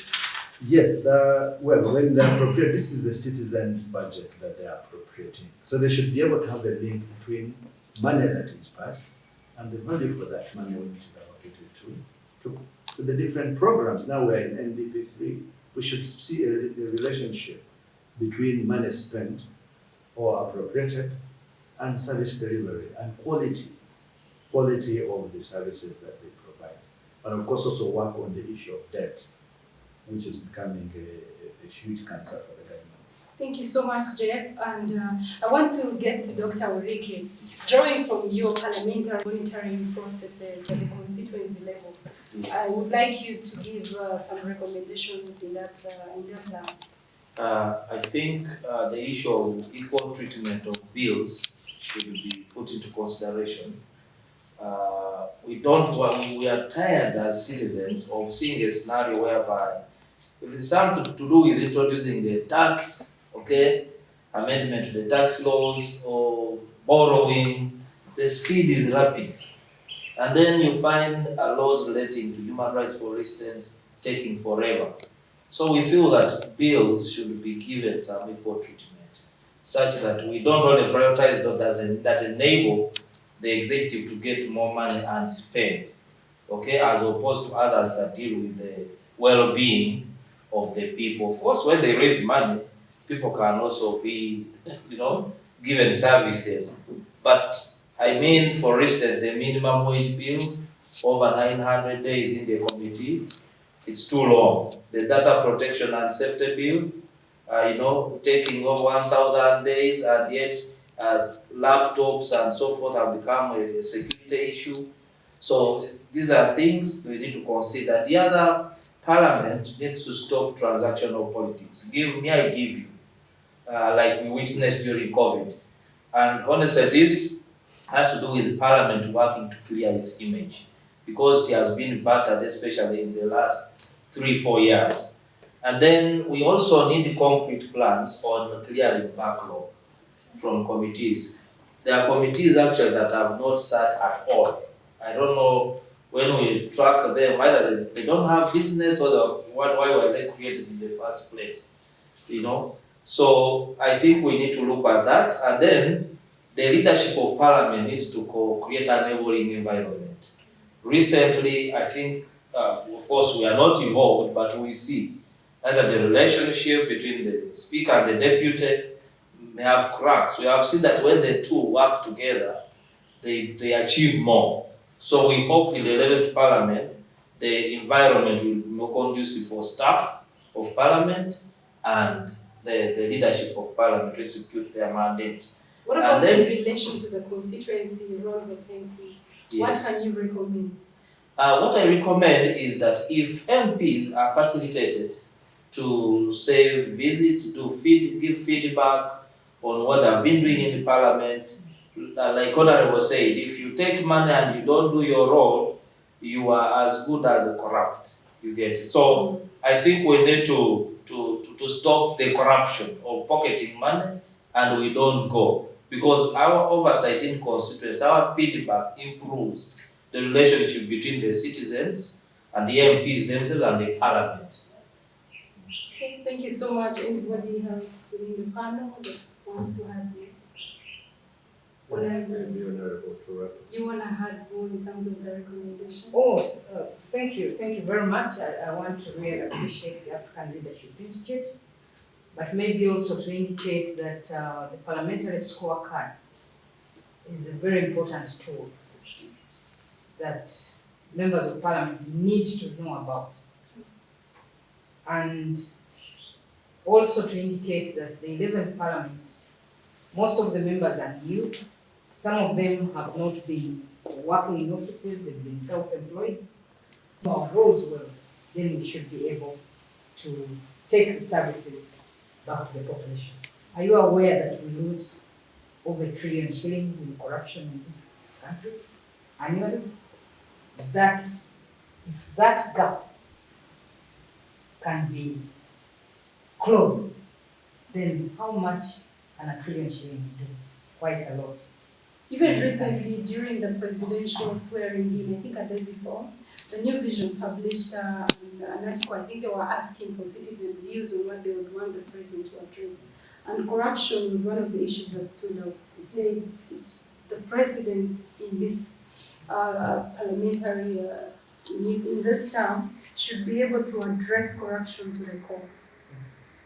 Yes, well, when they appropriate, this is the citizens' budget that they are appropriating. So they should be able to have a link between money that is passed and the value for that money when it is allocated to the different programs. Now we're in NDP3. We should see a relationship between money spent or appropriated and service delivery and quality of the services that they provide. And of course also work on the issue of debt, which is becoming a huge cancer for the government. Thank you so much, Jeff. And I want to get to Dr. Orike. Drawing from your parliamentary monitoring processes at the constituency level, I would like you to give some recommendations in that line. I think the issue of equal treatment of bills should be put into consideration. We are tired as citizens of seeing a scenario whereby if it's something to do with introducing the tax, okay, amendment to the tax laws or borrowing, the speed is rapid. And then you find laws relating to human rights, for instance, taking forever. So we feel that bills should be given some equal treatment, such that we don't only prioritize those that enable the executive to get more money and spend, okay, as opposed to others that deal with the well-being of the people. Of course, when they raise money, people can also be, given services. But I mean, for instance, the minimum wage bill, over 900 days in the committee, it's too long. The data protection and safety bill, taking over 1,000 days, and yet laptops and so forth have become a security issue. So these are things we need to consider. The other, Parliament needs to stop transactional politics. Give me, I give you, like we witnessed during COVID. And honestly, this has to do with Parliament working to clear its image, because it has been battered, especially in the last 3-4 years. And then we also need concrete plans on clearing backlog from committees. There are committees actually that have not sat at all. I don't know, when we track them, either they don't have business or why were they created in the first place, So I think we need to look at that, and then the leadership of Parliament needs to create an enabling environment. Recently, I think, of course, we are not involved, but we see either the relationship between the Speaker and the Deputy may have cracks. We have seen that when the two work together, they achieve more. So we hope in the 11th Parliament, the environment will be more conducive for staff of Parliament and the leadership of Parliament to execute their mandate. What about in relation to the constituency roles of MPs? Yes. What can you recommend? What I recommend is that if MPs are facilitated to, say, visit, give feedback on what they've been doing in the Parliament, like Honorable said, if you take money and you don't do your role, you are as good as a corrupt. You get it. So I think we need to stop the corruption of pocketing money and we don't go. Because our oversight in constituency, our feedback improves the relationship between the citizens and the MPs themselves and the Parliament. Okay, thank you so much. Anybody else within the panel that wants to add more? You want to add more in terms of the recommendations? Thank you very much. I want to really appreciate the African Leadership Institute, but maybe also to indicate that the parliamentary scorecard is a very important tool that members of Parliament need to know about. And also to indicate that the 11th Parliament, most of the members are new. Some of them have not been working in offices, they've been self-employed. Our roles well, then we should be able to take the services back to the population. Are you aware that we lose over 1 trillion shillings in corruption in this country annually? If that gap can be closed, then how much can 1 trillion shillings do? Quite a lot. Even recently, during the presidential swearing in, I think a day before, the New Vision published an article. I think they were asking for citizen views on what they would want the president to address. And corruption was one of the issues that stood out. They said the president in this parliamentary, in this term, should be able to address corruption to the core.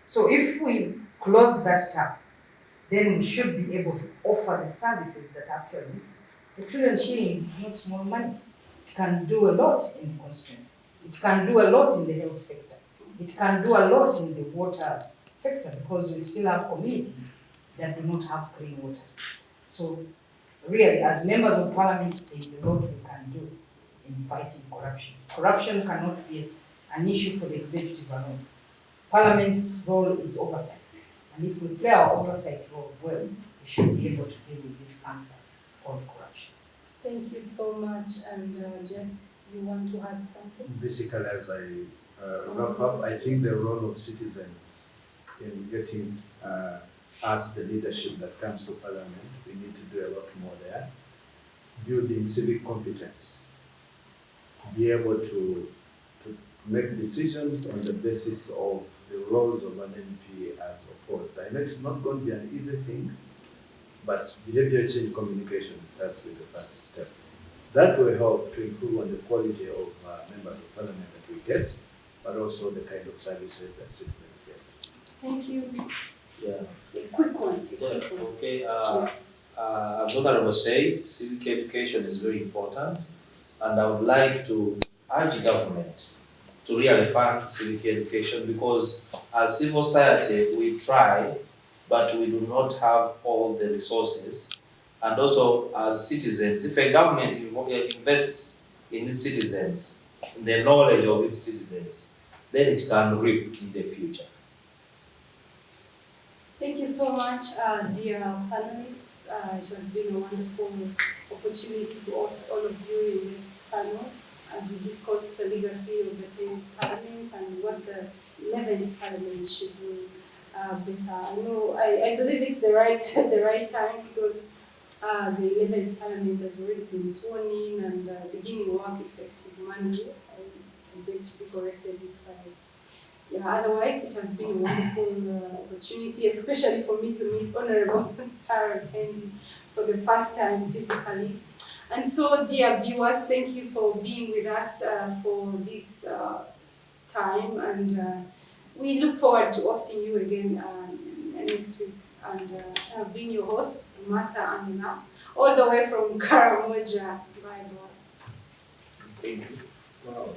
So if we close that tap, then we should be able to offer the services that actually is. 1 trillion shillings is not small money. It can do a lot in the constituency. It can do a lot in the health sector. It can do a lot in the water sector because we still have communities that do not have clean water. So really, as members of parliament, there is a lot we can do in fighting corruption. Corruption cannot be an issue for the executive alone. Parliament's role is oversight. And if we play our oversight role well, we should be able to deal with this cancer called corruption. Thank you so much. And Jeff, you want to add something? Basically, as I wrap up, I think the role of citizens in getting us the leadership that comes to parliament, we need to do a lot more there. Building civic competence, be able to make decisions on the basis of the roles of an MP as opposed. I know it's not going to be an easy thing, but behavior change communication starts with the first step. That will help to improve on the quality of members of parliament that we get, but also the kind of services that citizens get. Thank you. Yeah. A quick one. Yeah, okay. Yes. As Honorable said, civic education is very important, and I would like to urge government to really fund civic education because as civil society we try, but we do not have all the resources. And also as citizens, if a government invests in its citizens, in the knowledge of its citizens, then it can reap in the future. Thank you so much, dear panelists. It has been a wonderful opportunity to host all of you in this panel as we discuss the legacy of the 10th Parliament and what the 11th Parliament should do better. I believe it's the right time because the 11th Parliament has already been sworn in and beginning work effective Monday. I beg to be corrected if otherwise, it has been a wonderful opportunity, especially for me to meet Honorable Sarah Kendi for the first time physically. And so, dear viewers, thank you for being with us for this time, and we look forward to hosting you again next week. And I've been your host, Martha Amina, all the way from Karamoja. Bye-bye. Thank you. Wow.